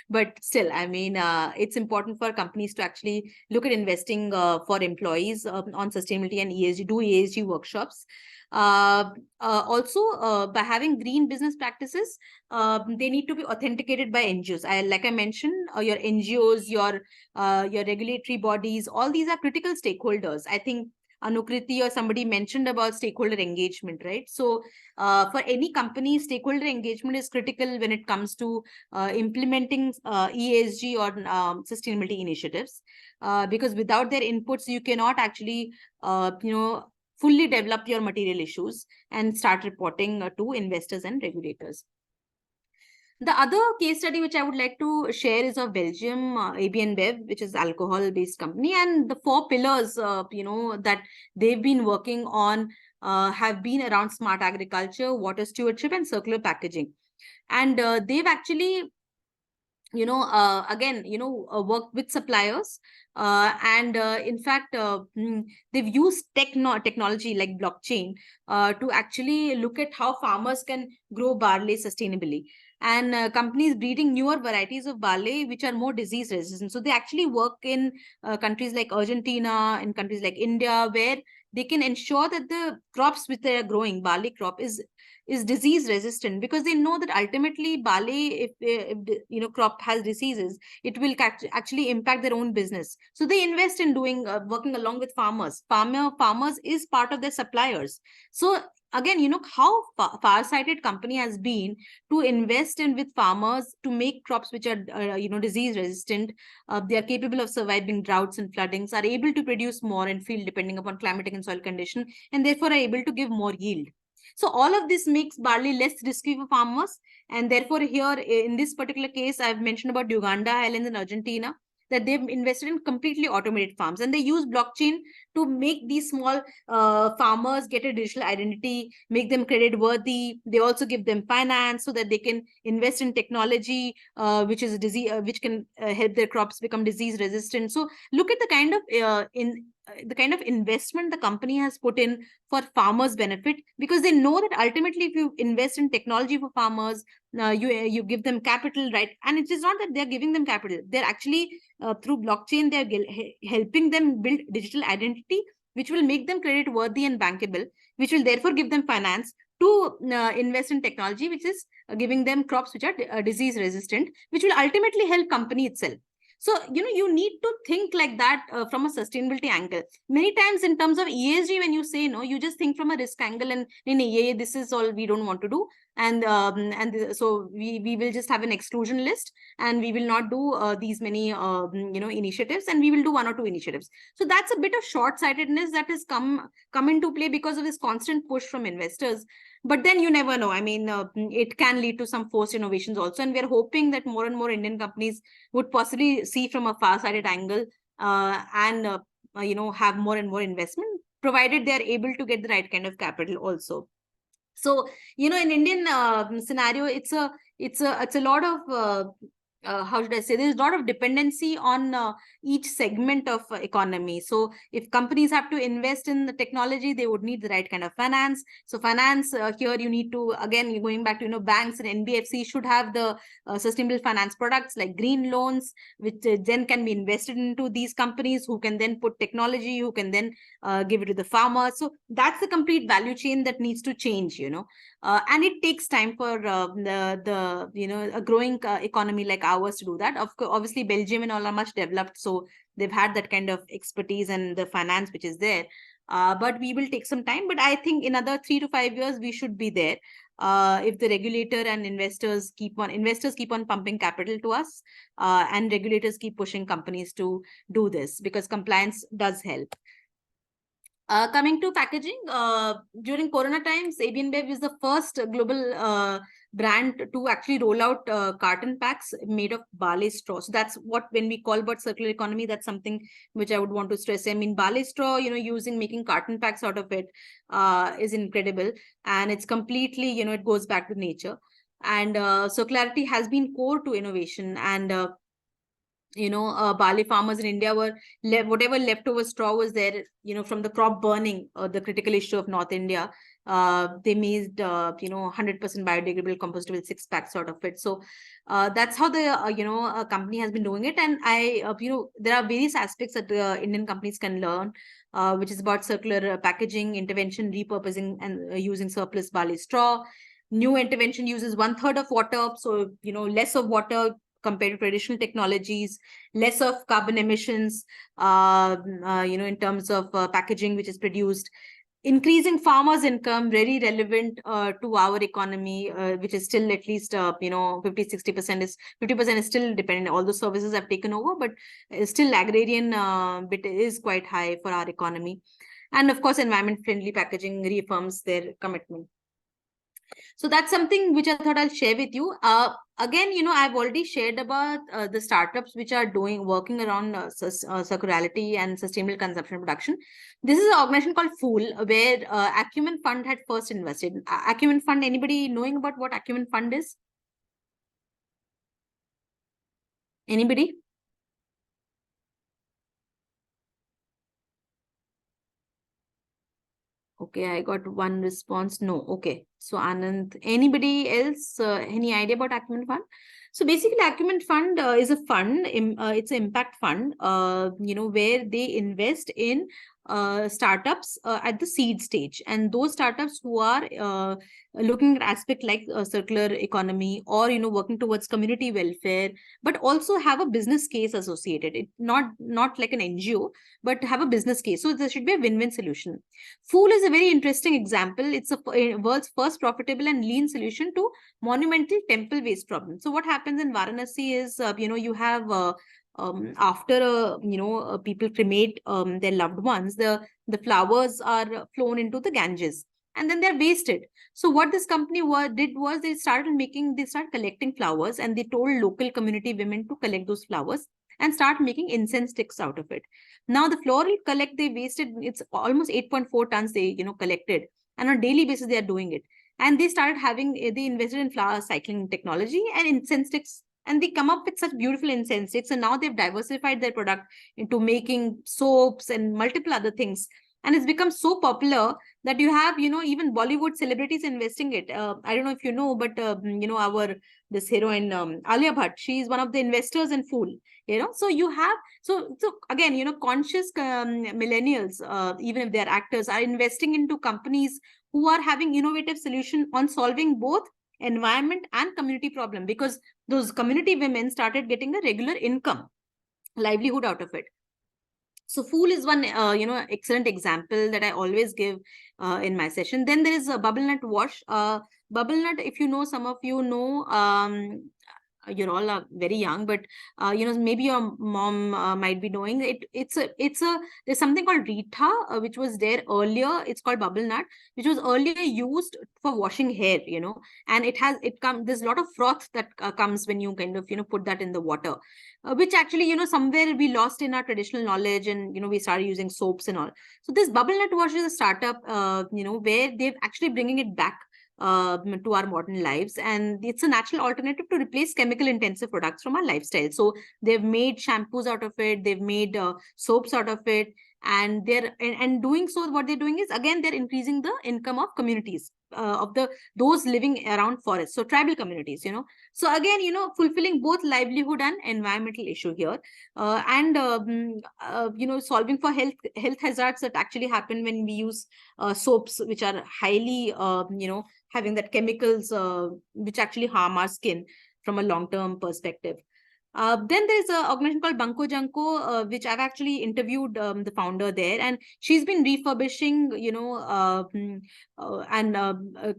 But still, I mean, it's important for companies to actually look at investing for employees on sustainability and ESG, do ESG workshops. Also, by having green business practices, they need to be authenticated by NGOs. Like I mentioned, your NGOs, your regulatory bodies, all these are critical stakeholders. I think Anukriti or somebody mentioned about stakeholder engagement, right? So for any company, stakeholder engagement is critical when it comes to implementing ESG or sustainability initiatives, because without their inputs, you cannot actually, fully develop your material issues and start reporting to investors and regulators. The other case study which I would like to share is of Belgium, AB InBev, which is alcohol-based company, and the 4 pillars, that they've been working on have been around smart agriculture, water stewardship, and circular packaging. And they've actually, worked with suppliers, and in fact, they've used technology like blockchain to actually look at how farmers can grow barley sustainably. And companies breeding newer varieties of barley which are more disease resistant. So they actually work in countries like Argentina, in countries like India, where they can ensure that the crops which they are growing, barley crop, is disease resistant, because they know that ultimately barley, if crop has diseases, it will actually impact their own business. So they invest in doing working along with farmers. Farmers is part of their suppliers. So again, how far-sighted company has been to invest in with farmers to make crops which are disease resistant. They are capable of surviving droughts and floodings, are able to produce more in field depending upon climatic and soil condition, and therefore are able to give more yield. So all of this makes barley less risky for farmers. And therefore here in this particular case, I've mentioned about Uganda Highlands in Argentina, that they've invested in completely automated farms, and they use blockchain to make these small farmers get a digital identity, make them credit worthy. They also give them finance so that they can invest in technology which is which can help their crops become disease resistant. So look at the kind of investment the company has put in for farmers' benefit, because they know that ultimately if you invest in technology for farmers, you give them capital, right? And it is not that they're giving them capital. They're actually through blockchain, they're helping them build digital identity, which will make them credit worthy and bankable, which will therefore give them finance, to invest in technology, which is giving them crops which are disease resistant, which will ultimately help company itself. So, you need to think like that from a sustainability angle. Many times in terms of ESG, when you say no, you just think from a risk angle and this is all we don't want to do. And so we will just have an exclusion list, and we will not do these many initiatives, and we will do 1 or 2 initiatives. So that's a bit of short-sightedness that has come into play because of this constant push from investors. But then you never know. I mean, it can lead to some forced innovations also. And we're hoping that more and more Indian companies would possibly see from a far-sighted angle and have more and more investment, provided they're able to get the right kind of capital also. So, in Indian scenario, it's a lot of how should I say, there's a lot of dependency on each segment of economy. So if companies have to invest in the technology, they would need the right kind of finance. So finance here, you need to, again, going back to, banks and NBFC should have the sustainable finance products like green loans, which then can be invested into these companies who can then put technology, who can then give it to the farmer. So that's the complete value chain that needs to change, and it takes time for a growing economy like ours to do that. Obviously, Belgium and all are much developed, so they've had that kind of expertise and the finance which is there. But we will take some time. But I think in another 3 to 5 years, we should be there. If the regulator and investors keep on pumping capital to us, and regulators keep pushing companies to do this, because compliance does help. Coming to packaging, during Corona times, AB InBev is the first global brand to actually roll out carton packs made of barley straw. So that's what, when we call about circular economy, that's something which I would want to stress. I mean, barley straw, making carton packs out of it is incredible. And it's completely, it goes back to nature. And circularity has been core to innovation. And barley farmers in India were whatever leftover straw was there, from the crop burning, the critical issue of North India, they made 100% biodegradable compostable 6-pack sort of it. So that's how the company has been doing it. And there are various aspects that Indian companies can learn, which is about circular packaging, intervention, repurposing, and using surplus barley straw. New intervention uses 1/3 of water, so less of water compared to traditional technologies, less of carbon emissions, in terms of packaging which is produced, increasing farmers' income, very relevant to our economy, which is still at least 50-60% is 50% is still dependent. All the services have taken over, but still agrarian bit is quite high for our economy. And of course, environment-friendly packaging reaffirms their commitment. So that's something which I thought I'll share with you. Again, I've already shared about the startups which are working around circularity and sustainable consumption production. This is an organization called Fool, where Acumen Fund had first invested. Acumen Fund, anybody knowing about what Acumen Fund is? Anybody? Okay, I got one response. No. Okay. So Anand, anybody else, any idea about Acumen Fund? So basically, Acumen Fund is a fund. It's an impact fund, where they invest in startups at the seed stage, and those startups who are looking at aspect like circular economy, or working towards community welfare, but also have a business case associated. It not like an NGO, but have a business case. So there should be a win-win solution. Fool is a very interesting example. It's a world's first profitable and lean solution to monumental temple waste problem. So what happens in Varanasi is, you have after people cremate their loved ones, the flowers are flown into the Ganges, and then they're wasted. So what this company did was they started collecting flowers, and they told local community women to collect those flowers and start making incense sticks out of it. Now the floral they wasted, it's almost 8.4 tons they collected, and on a daily basis they are doing it. And they invested in flower cycling technology and incense sticks, and they come up with such beautiful incense sticks. And now they've diversified their product into making soaps and multiple other things. And it's become so popular that you have, even Bollywood celebrities investing it. I don't know if you know, but, this heroine, Alia Bhatt, she is one of the investors in Fool, So you have, so again, conscious millennials, even if they're actors, are investing into companies who are having innovative solution on solving both environment and community problem, because those community women started getting a regular income, livelihood out of it. So Fool is one, excellent example that I always give in my session. Then there is a Bubble Nut Wash. Bubble Nut, if you know, some of you know, you're all very young, but maybe your mom might be knowing it. There's something called Rita, which was there earlier. It's called Bubble Nut, which was earlier used for washing hair, and there's a lot of froth that comes when you kind of, put that in the water, which actually, somewhere we lost in our traditional knowledge, and, we started using soaps and all. So this Bubble Nut Wash is a startup, where they're actually bringing it back to our modern lives, and it's a natural alternative to replace chemical intensive products from our lifestyle. So they've made shampoos out of it, they've made soaps out of it, and and doing so, what they're doing is, again, they're increasing the income of communities, of those living around forests, so tribal communities. So again, fulfilling both livelihood and environmental issue here, solving for health hazards that actually happen when we use soaps which are highly having that chemicals which actually harm our skin from a long-term perspective. Then there's an organization called Banko Janko, which I've actually interviewed the founder there, and she's been refurbishing,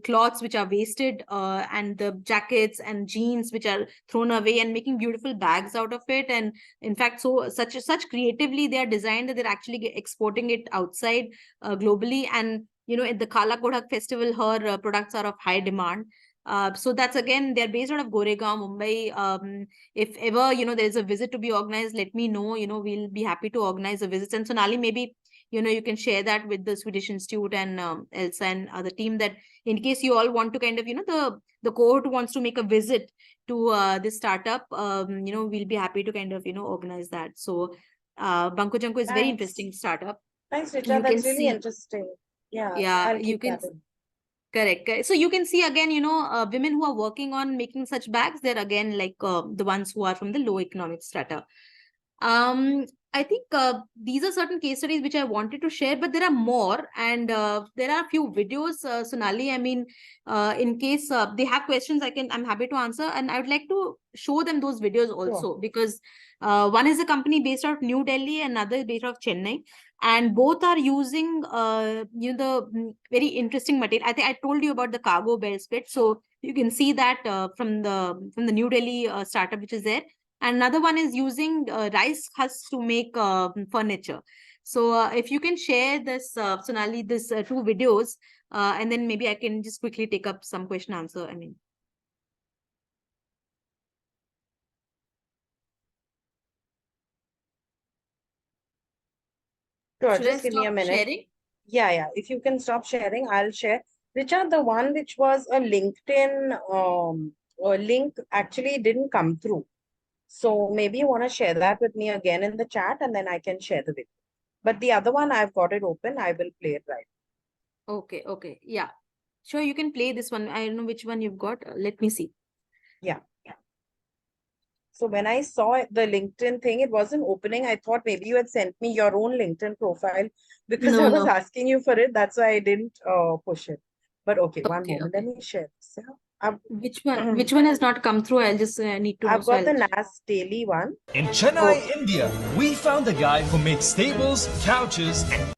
cloths which are wasted, and the jackets and jeans which are thrown away, and making beautiful bags out of it. And in fact, such creatively they are designed that they're actually exporting it outside globally. And at the Kala Kodak festival, her products are of high demand. So that's, again, they're based out of Goregaon, Mumbai. If ever, there's a visit to be organized, let me know, we'll be happy to organize a visit. And Sonali, maybe, you can share that with the Swedish Institute and Elsa and other team, that in case you all want to kind of, the cohort who wants to make a visit to this startup, we'll be happy to kind of, organize that. So Banko Janko is a very Thanks. interesting startup. Thanks, You Richa. can That's really see- interesting. Yeah, Yeah, I'll you keep can that in. Correct. So you can see, again, women who are working on making such bags, they're again like the ones who are from the low economic strata. I think these are certain case studies which I wanted to share, but there are more, and there are a few videos, Sonali. I mean, in case they have questions, I'm happy to answer, and I would like to show them those videos also, because one is a company based out of New Delhi, another is based out of Chennai, and both are using the very interesting material. I think I told you about the cargo belt split, so you can see that from the New Delhi startup which is there. And another one is using rice husks to make furniture. So if you can share this, Sonali, this two videos, and then maybe I can just quickly take up some question answer. I mean. Sure, Should I just give me a stop minute. sharing? Yeah. If you can stop sharing, I'll share. Richa, the one which was a LinkedIn link actually didn't come through. So maybe you want to share that with me again in the chat, and then I can share the video. But the other one, I've got it open. I will play it right. Okay. Yeah. Sure, you can play this one. I don't know which one you've got. Let me see. Yeah. So when I saw the LinkedIn thing, it wasn't opening. I thought maybe you had sent me your own LinkedIn profile because I was No. asking you for it. That's why I didn't push it. But okay, one Okay, moment. okay. Let me share this. Yeah. Which one? Which one has not come through? I'll just need to know. I've got the NAS Daily one. In Chennai, India, we found a guy who makes tables, couches, and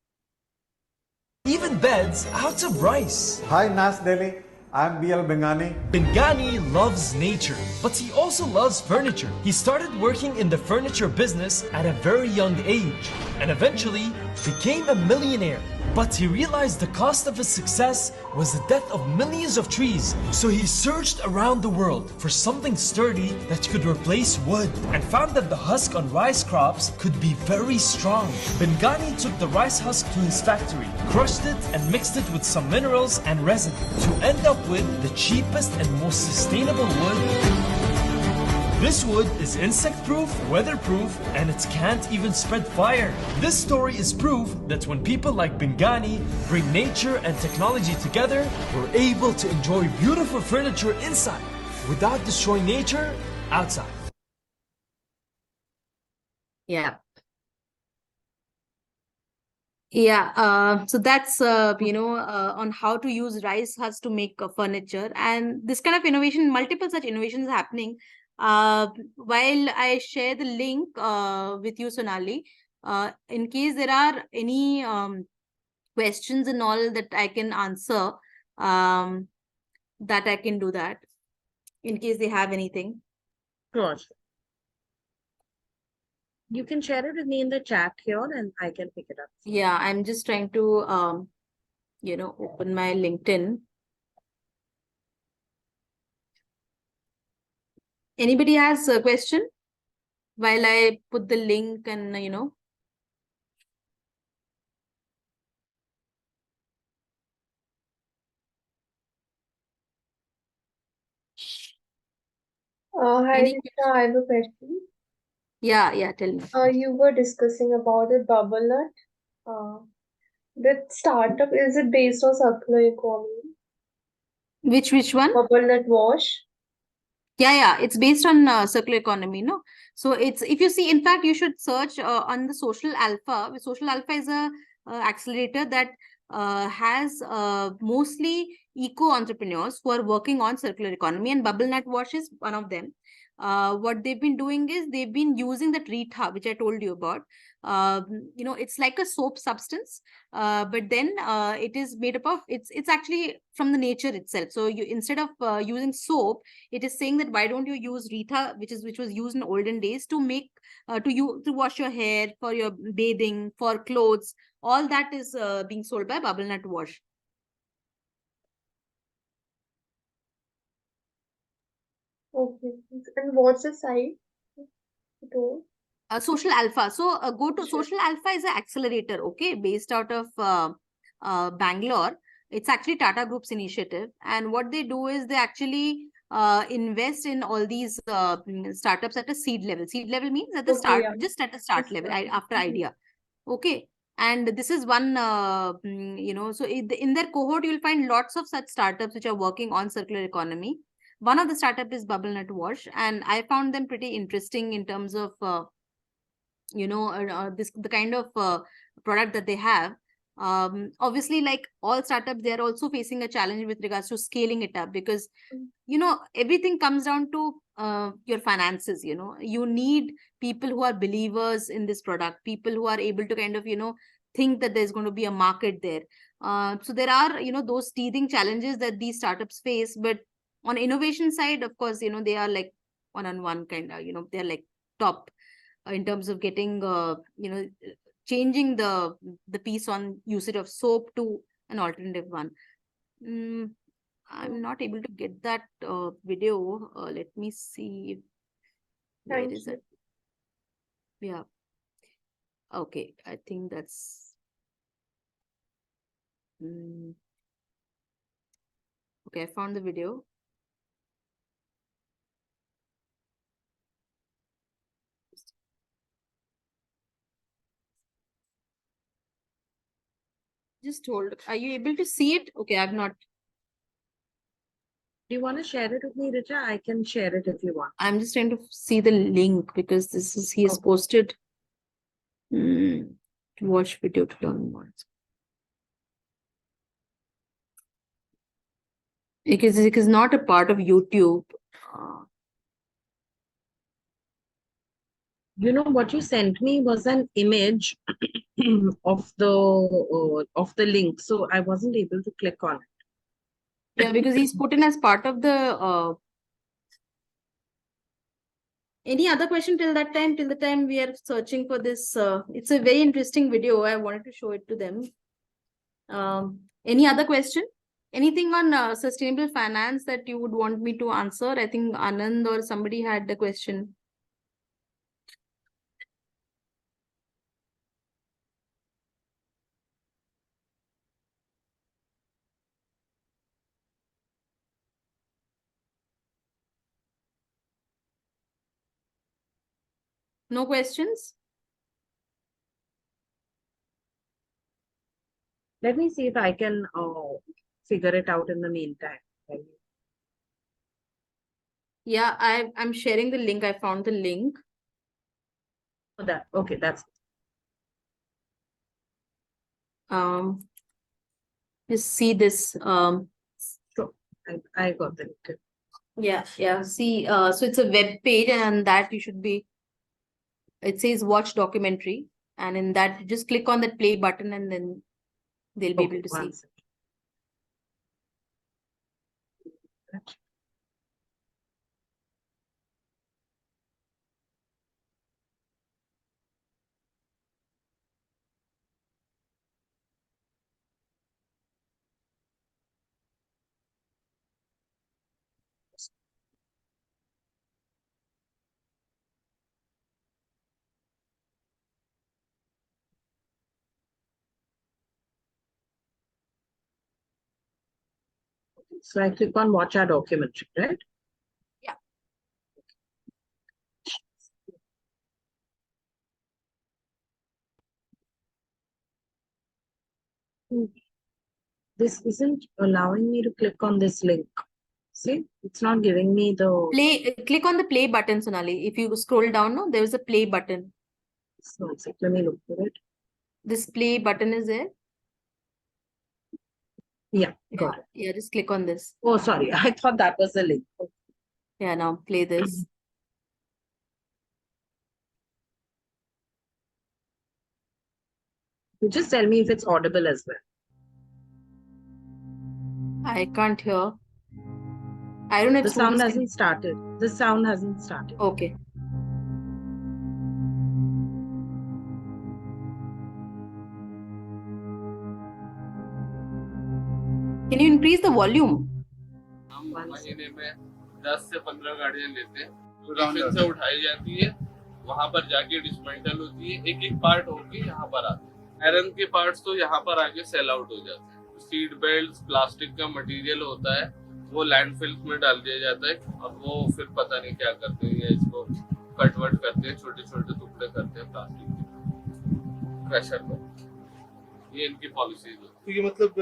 even beds out of rice. Hi Nas Delhi, I'm BL Bengani. Bengani loves nature, but he also loves furniture. He started working in the furniture business at a very young age and eventually became a millionaire. But he realized the cost of his success was the death of millions of trees. So he searched around the world for something sturdy that could replace wood and found that the husk on rice crops could be very strong. Bengani took the rice husk to his factory, crushed it and mixed it with some minerals and resin to end up with the cheapest and most sustainable wood. This wood is insect-proof, weatherproof, and it can't even spread fire. This story is proof that when people like Bengani bring nature and technology together, we're able to enjoy beautiful furniture inside without destroying nature outside. Yeah. Yeah, so that's on how to use rice husks to make furniture, and this kind of innovation, multiple such innovations happening. While I share the link with you, Sonali, in case there are any questions and all that I can answer, that I can do that in case they have anything. Sure. You can share it with me in the chat here and I can pick it up. Yeah, I'm just trying to open my LinkedIn. Anybody has a question while I put the link and Hi, Any Richa, I have a question. yeah, tell me. You were discussing about the bubble nut. That startup, is it based on circular economy? Which one? Bubble nut wash. Yeah, it's based on circular economy, no? So it's, if you see, in fact, you should search on the Social Alpha. Social Alpha is a accelerator that has mostly eco entrepreneurs who are working on circular economy, and Bubble Nut Wash is one of them. What they've been doing is they've been using that Rita, which I told you about. It's like a soap substance, but then it is made up of, it's actually from the nature itself. So you, instead of using soap, it is saying that why don't you use Rita, which was used in olden days to make to wash your hair, for your bathing, for clothes. All that is being sold by Bubble Nut Wash. Okay. And what's the site? Social Alpha. So go to Social Alpha is an accelerator, okay, based out of Bangalore. It's actually Tata Group's initiative, and what they do is they actually invest in all these startups at a seed level. Seed level means at the start, just at the start level, after idea. Okay. And this is one, so in their cohort, you'll find lots of such startups which are working on circular economy. One of the startup is Bubble Nut Wash, and I found them pretty interesting in terms of the kind of product that they have. Obviously, like all startups, they are also facing a challenge with regards to scaling it up, because everything comes down to your finances. You need people who are believers in this product, people who are able to kind of think that there's going to be a market there. So there are those teething challenges that these startups face, but on innovation side, of course, they are like one-on-one kind of, they're like top in terms of getting changing the piece on usage of soap to an alternative one. I'm not able to get that video. Let me see. Where is it? Yeah. Okay, I think that's okay. I found the video. Just hold. Are you able to see it? Okay, I've not. Do you want to share it with me, Richa? I can share it if you want. I'm just trying to see the link, because this is, he has posted to watch video to learn more. Because it is not a part of YouTube. What you sent me was an image of the link, so I wasn't able to click on it. Yeah, because he's put in as part of the any other question till that time, till the time we are searching for this? It's a very interesting video. I wanted to show it to them. Any other question? Anything on sustainable finance that you would want me to answer? I think Anand or somebody had the question. No questions? Let me see if I can figure it out in the meantime. Yeah, I'm sharing the link. I found the link. Okay, that's Just see this. Sure. I got the link. Yeah. See, so it's a web page, and on that you should be. It says watch documentary, and in that you just click on that play button, and then they'll be Okay, able to one see. second. So I click on watch our documentary, right? Yeah. This isn't allowing me to click on this link. See, it's not giving me the Click on the play button, Sonali. If you scroll down, no, there is a play button. So let me look for it. This play button is there. Yeah, got it. Yeah, just click on this. Oh, sorry. I thought that was the link. Yeah, now play this. You just tell me if it's audible as well. I can't hear. I don't know if The sound students can- hasn't started. The sound hasn't started. Okay. Can you increase the volume? हम महीने में 10 से 15 गाड़ियां लेते हैं, station से उठाई जाती है, वहां पर जाके डिसमेंटल होती है, एक एक पार्ट होके यहाँ पर आते हैं। आयरन के पार्ट्स तो यहाँ पर आके सेल आउट हो जाते हैं। सीट बेल्ट प्लास्टिक का मटेरियल होता है, वो लैंडफिल्स में डाल दिया जाता है और वो फिर पता नहीं क्या करते हैं, या इसको कटवट करते हैं, छोटे छोटे टुकड़े करते हैं प्लास्टिक के क्रशर पर। ये इनकी पॉलिसीज होती है। तो ये मतलब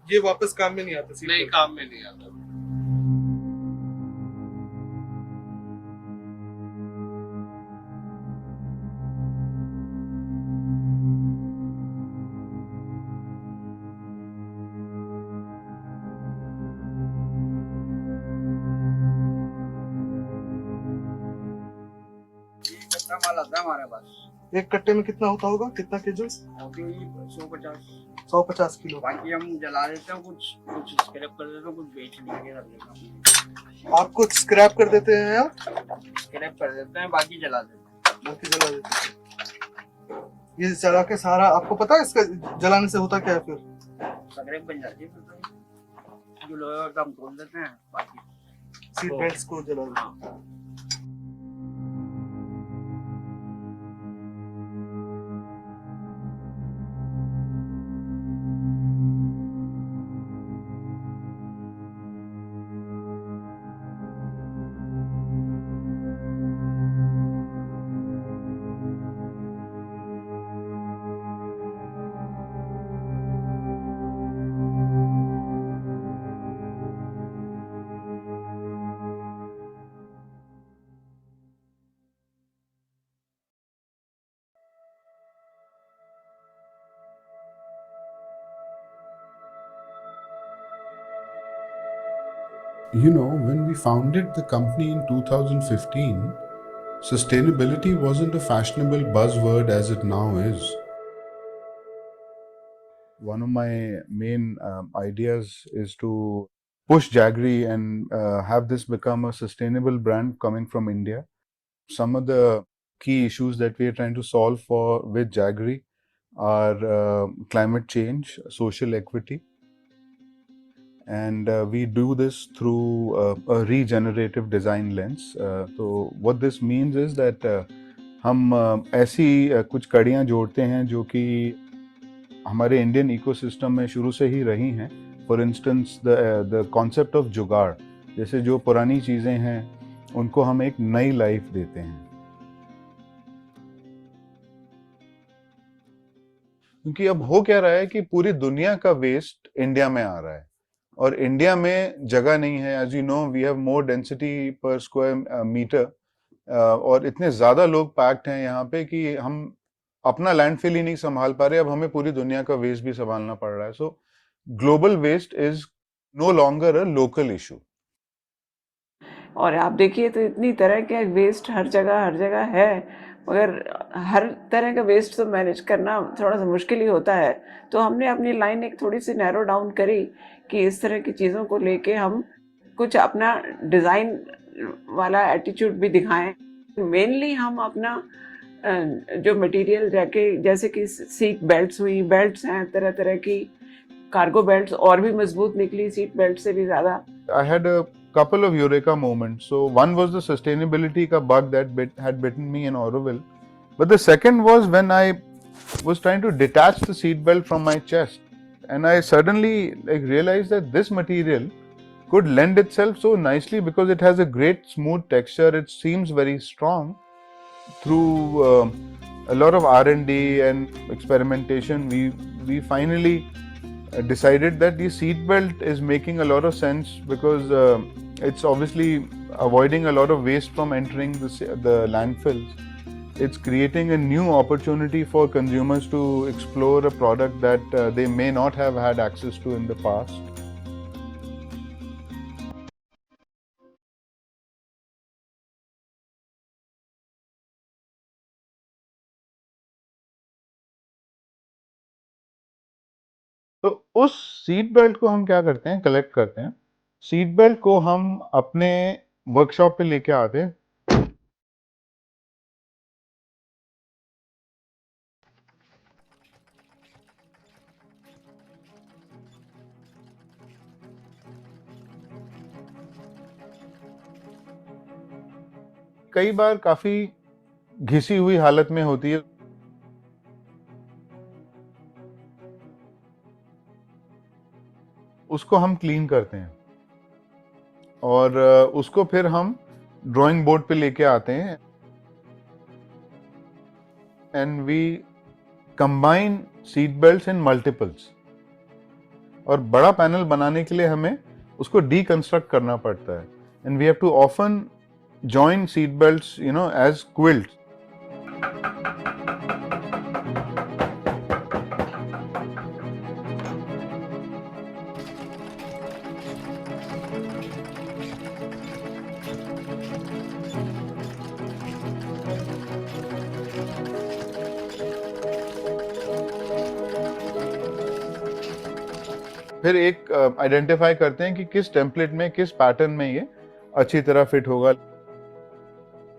ये वापस काम में नहीं आता? नहीं, काम में नहीं आता। कच्चा माल आता है हमारे पास। एक कट्टे में कितना होता होगा, कितना केजी? 150 किलो। बाकी हम जला देते हैं, कुछ स्क्रैप कर देते हैं, कुछ बेच देंगे। आप कुछ स्क्रैप कर देते हैं या स्क्रैप कर देते हैं, बाकी जला देते हैं। ये जला के सारा आपको पता है इसका जलाने से होता क्या है? फिर स्क्रैप बन जाती है, फिर जो लोहे का हम तोड़ देते हैं, बाकी सीट बेल्ट्स को जला देते हैं। You know, when we founded the company in 2015, sustainability wasn't a fashionable buzzword as it now is. One of my main ideas is to push Jaggery and have this become a sustainable brand coming from India. Some of the key issues that we are trying to solve for with Jaggery are climate change, social equity, and we do this through a regenerative design lens. So what this means is that हम ऐसी कुछ कड़ियाँ जोड़ते हैं जो कि हमारे Indian ecosystem में शुरू से ही रही हैं। For instance the concept of जुगाड़, जैसे जो पुरानी चीज़ें हैं उनको हम एक नई लाइफ देते हैं। क्योंकि अब हो क्या रहा है कि पूरी दुनिया का वेस्ट इंडिया में आ रहा है और इंडिया में जगह नहीं है। As you know, we have more density per square metre और इतने ज़्यादा लोग पैक्ड हैं यहाँ पे कि हम अपना लैंडफिल ही नहीं संभाल पा रहे, अब हमें पूरी दुनिया का वेस्ट भी संभालना पड़ रहा है. So global waste is no longer a local issue. और आप देखिए तो इतनी तरह के वेस्ट हर जगह है, मगर हर तरह का वेस्ट तो मैनेज करना थोड़ा सा मुश्किल ही होता है. तो हमने अपनी लाइन एक थोड़ी सी नैरो डाउन करी कि इस तरह की चीज़ों को लेके हम कुछ अपना डिज़ाइन वाला एटीट्यूड भी दिखाएं. मेनली हम अपना जो मटेरियल जाके, जैसे कि सीट बेल्ट्स हुई, बेल्ट्स हैं तरह तरह की, कार्गो बेल्ट्स और भी मजबूत निकली सीट बेल्ट से भी ज़्यादा. I had a couple of eureka moments. So one was the sustainability ka bug that had bitten me in Auroville. But the second was when I was trying to detach the seat belt from my chest, and I suddenly realized that this material could lend itself so nicely because it has a great smooth texture. It seems very strong. Through a lot of R&D and experimentation, we finally decided that the seat belt is making a lot of sense because it's obviously avoiding a lot of waste from entering the landfills. It's creating a new opportunity for consumers to explore a product that they may not have had access to in the past. तो उस seat belt को हम क्या करते हैं, collect करते हैं. Seat belt को हम अपने वर्कशॉप पे लेके आते हैं. कई बार काफी घिसी हुई हालत में होती है. उसको हम क्लीन करते हैं और उसको फिर हम ड्राइंग बोर्ड पे लेके आते हैं and we combine seat belts in multiples. और बड़ा पैनल बनाने के लिए हमें उसको डीकंस्ट्रक्ट करना पड़ता है and we have to often join seat belts, as quilts. फिर एक आइडेंटिफाई करते हैं कि किस टेम्पलेट में, किस पैटर्न में ये अच्छी तरह फिट होगा.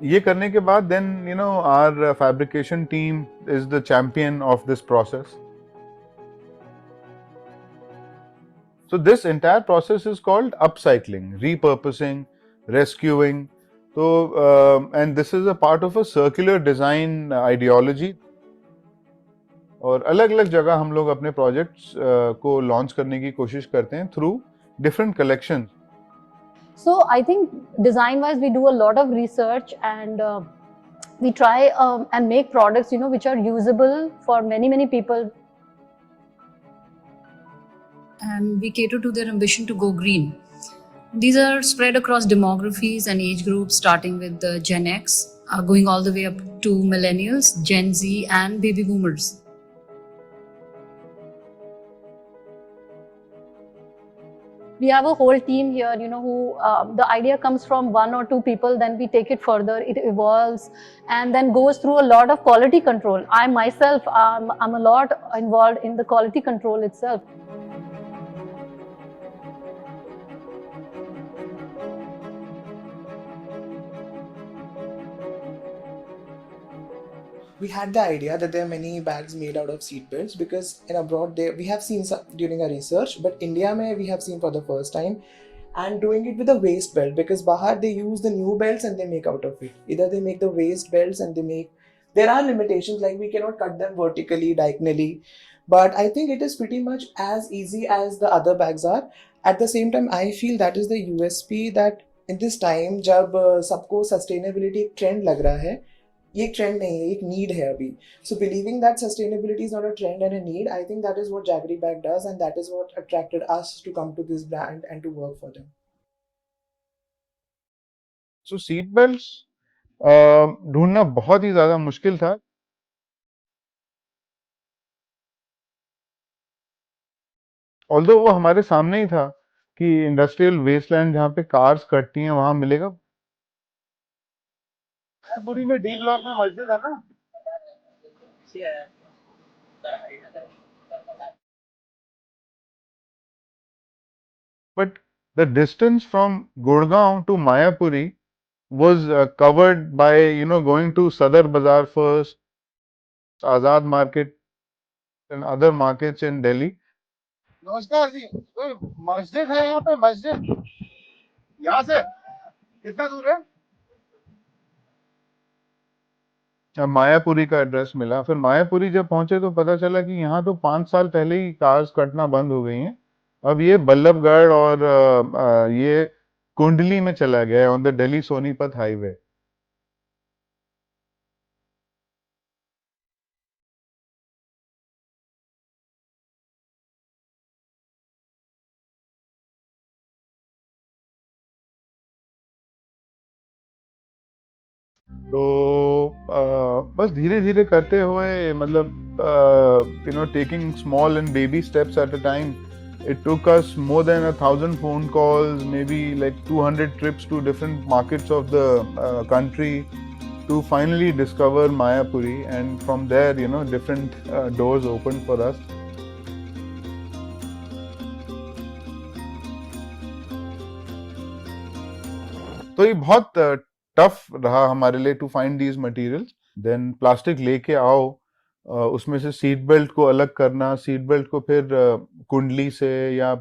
ये करने के बाद then our fabrication team is the champion of this process. So this entire process is called upcycling, repurposing, rescuing. So and this is a part of a circular design ideology. और अलग-अलग जगह हम लोग अपने प्रोजेक्ट्स को launch करने की कोशिश करते हैं through different collections. So I think design-wise, we do a lot of research and we try and make products, which are usable for many people. And we cater to their ambition to go green. These are spread across demographies and age groups, starting with the Gen X, going all the way up to millennials, Gen Z, and baby boomers. We have a whole team here, who the idea comes from one or two people, then we take it further, it evolves and then goes through a lot of quality control. I myself, I'm a lot involved in the quality control itself. We had the idea that there are many bags made out of seat belts because in abroad we have seen some during our research, but India we have seen for the first time, and doing it with a waist belt because Bahar they use the new belts and they make out of it. Either they make the waist belts and there are limitations like we cannot cut them vertically, diagonally, but I think it is pretty much as easy as the other bags are. At the same time, I feel that is the USP that in this time जब सबको sustainability trend लग रहा है, ये एक trend नहीं है, एक नीड है अभी. So believing that sustainability is not a trend and a need, I think that is what Jaggery Bag does and that is what attracted us to come to this brand and to work for them. So seat belts ढूंढना बहुत ही ज़्यादा मुश्किल था. Although वो हमारे सामने ही था कि इंडस्ट्रियल वेस्टलैंड जहाँ पे कार्स कटती हैं वहां मिलेगा। पूरी में डी ब्लॉक में मस्जिद है ना। But the distance from Gurgaon to Mayapuri was covered by going to Sadar Bazaar first, Azad Market and other markets in Delhi. नमस्कार जी, कोई मस्जिद है यहाँ पे? मस्जिद यहाँ से कितना दूर है? अब मायापुरी का एड्रेस मिला, फिर मायापुरी जब पहुंचे तो पता चला कि यहाँ तो 5 साल पहले ही कार्स कटना बंद हो गई हैं। अब ये बल्लभगढ़ और ये कुंडली में चला गया है on the Delhi Sonipat highway. तो बस धीरे धीरे करते हुए मतलब taking small and baby steps at a time. It took us more than 1,000 phone calls, maybe like 200 trips to different markets of the country to finally discover Mayapuri, and from there different doors opened for us. तो ये बहुत tough रहा हमारे लिए to find these materials. Then plastic लेके आओ, उसमें से सीट बेल्ट को अलग करना, सीट बेल्ट को फिर कुंडली से या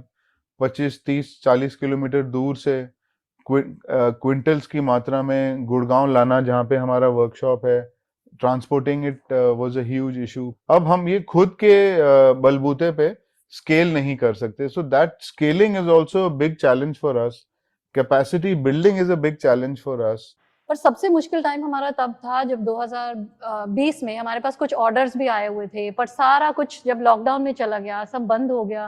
25, 30, 40 किलोमीटर दूर से क्विंटल्स की मात्रा में गुड़गांव लाना जहाँ पे हमारा वर्कशॉप है। Transporting it was a huge issue. अब हम ये खुद के बलबूते पे स्केल नहीं कर सकते, so that scaling is also big challenge for us. Capacity building is a big challenge for us. पर सबसे मुश्किल टाइम हमारा तब था जब 2020 में हमारे पास कुछ ऑर्डर्स भी आए हुए थे, पर सारा कुछ जब लॉकडाउन में चला गया, सब बंद हो गया,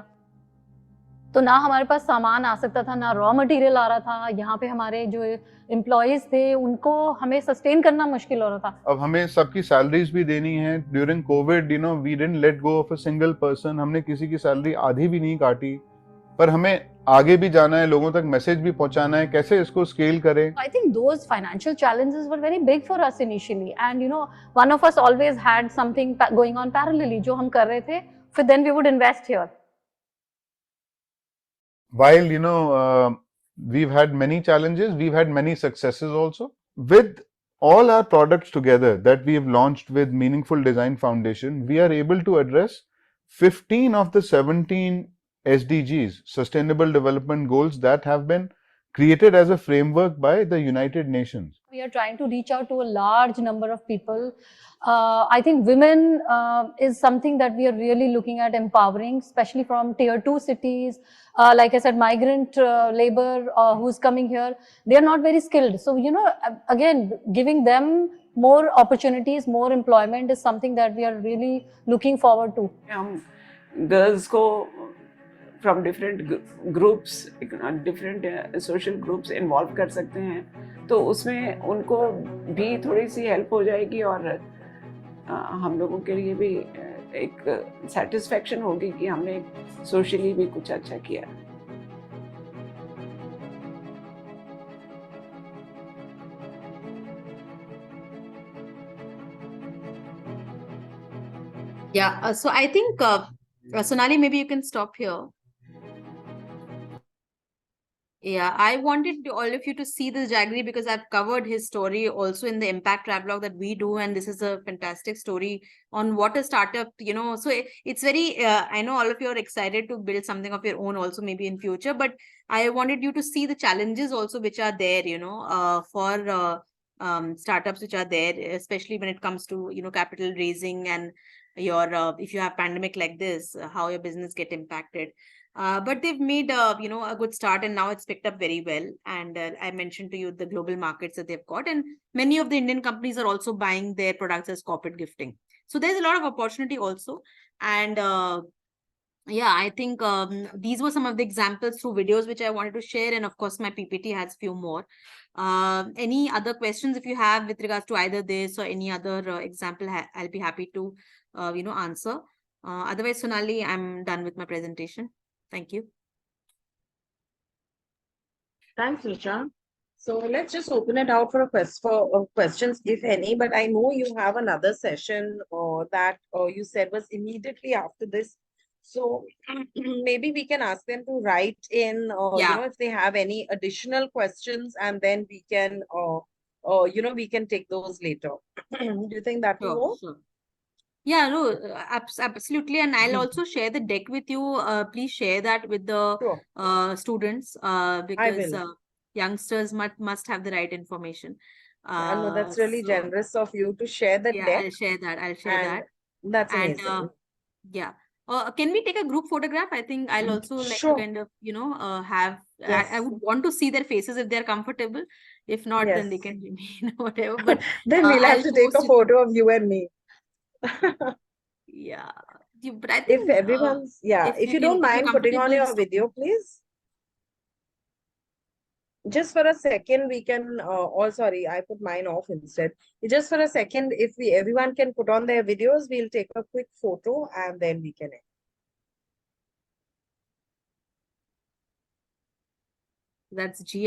तो ना हमारे पास सामान आ सकता था, ना रॉ मटेरियल आ रहा था। यहाँ पे हमारे जो एम्प्लॉयज थे उनको हमें सस्टेन करना मुश्किल हो रहा था। अब हमें सबकी सैलरीज भी देनी है। During Covid we didn't let go of a single person. हमने किसी की सैलरी आधी भी नहीं काटी, पर हमें आगे भी जाना है, लोगों तक मैसेज भी पहुंचाना है, कैसे इसको स्केल करें। I think those financial challenges were very big for us initially, and one of us always had something going on parallelly जो हम कर रहे थे, फिर then we would invest here. While we've had many challenges, we've had many successes also. With all our products together that we have launched with Meaningful Design Foundation, we are able to address 15 of the 17 SDGs, Sustainable Development Goals, that have been created as a framework by the United Nations. We are trying to reach out to a large number of people. I think women is something that we are really looking at empowering, especially from tier 2 cities. Like I said, migrant labor who's coming here, they are not very skilled. So, again, giving them more opportunities, more employment is something that we are really looking forward to. Girls को from different groups, different social groups involve कर सकते हैं, तो उसमें उनको भी थोड़ी सी help हो जाएगी और हम लोगों के लिए भी एक सेटिस्फेक्शन होगी कि हमने सोशली भी कुछ अच्छा किया। Yeah, so I think Sonali, maybe you can stop here. Yeah, I wanted all of you to see this Jaggery because I've covered his story also in the impact travelogue that we do, and this is a fantastic story on what a startup, so it's very I know all of you are excited to build something of your own also maybe in future, but I wanted you to see the challenges also which are there, for startups which are there, especially when it comes to capital raising and your if you have pandemic like this, how your business get impacted. But they've made a good start, and now it's picked up very well. And I mentioned to you the global markets that they've got, and many of the Indian companies are also buying their products as corporate gifting. So there's a lot of opportunity also. And yeah, I think these were some of the examples through videos which I wanted to share, and of course my PPT has few more. Any other questions if you have with regards to either this or any other example, I'll be happy to answer. Otherwise, Sonali, I'm done with my presentation. Thank you. Thanks, Richa. So let's just open it out for questions, if any. But I know you have another session that you said was immediately after this. So maybe we can ask them to write in, Yeah. if they have any additional questions, and then we can, we can take those later. Do you think that will work? Sure. Yeah, no, absolutely. And I'll also share the deck with you. Please share that with the students because will. youngsters must have the right information. No, that's really So generous of you to share the yeah, deck. I'll share that. And that's And amazing. yeah. Can we take a group photograph? I think I'll also like to Sure. kind of, have, I Yes. would want to see their fases if they're comfortable. If not, then they Yes. can remain whatever. But Then we'll have I'll to take a post it. photo of you and me. Yeah. But I If think everyone's, if you don't if you're mind putting on comfortable, your video, please. Just for a second, we can, sorry, I put mine off instead. Just for a second, if everyone can put on their videos, we'll take a quick photo and then we can end. that's G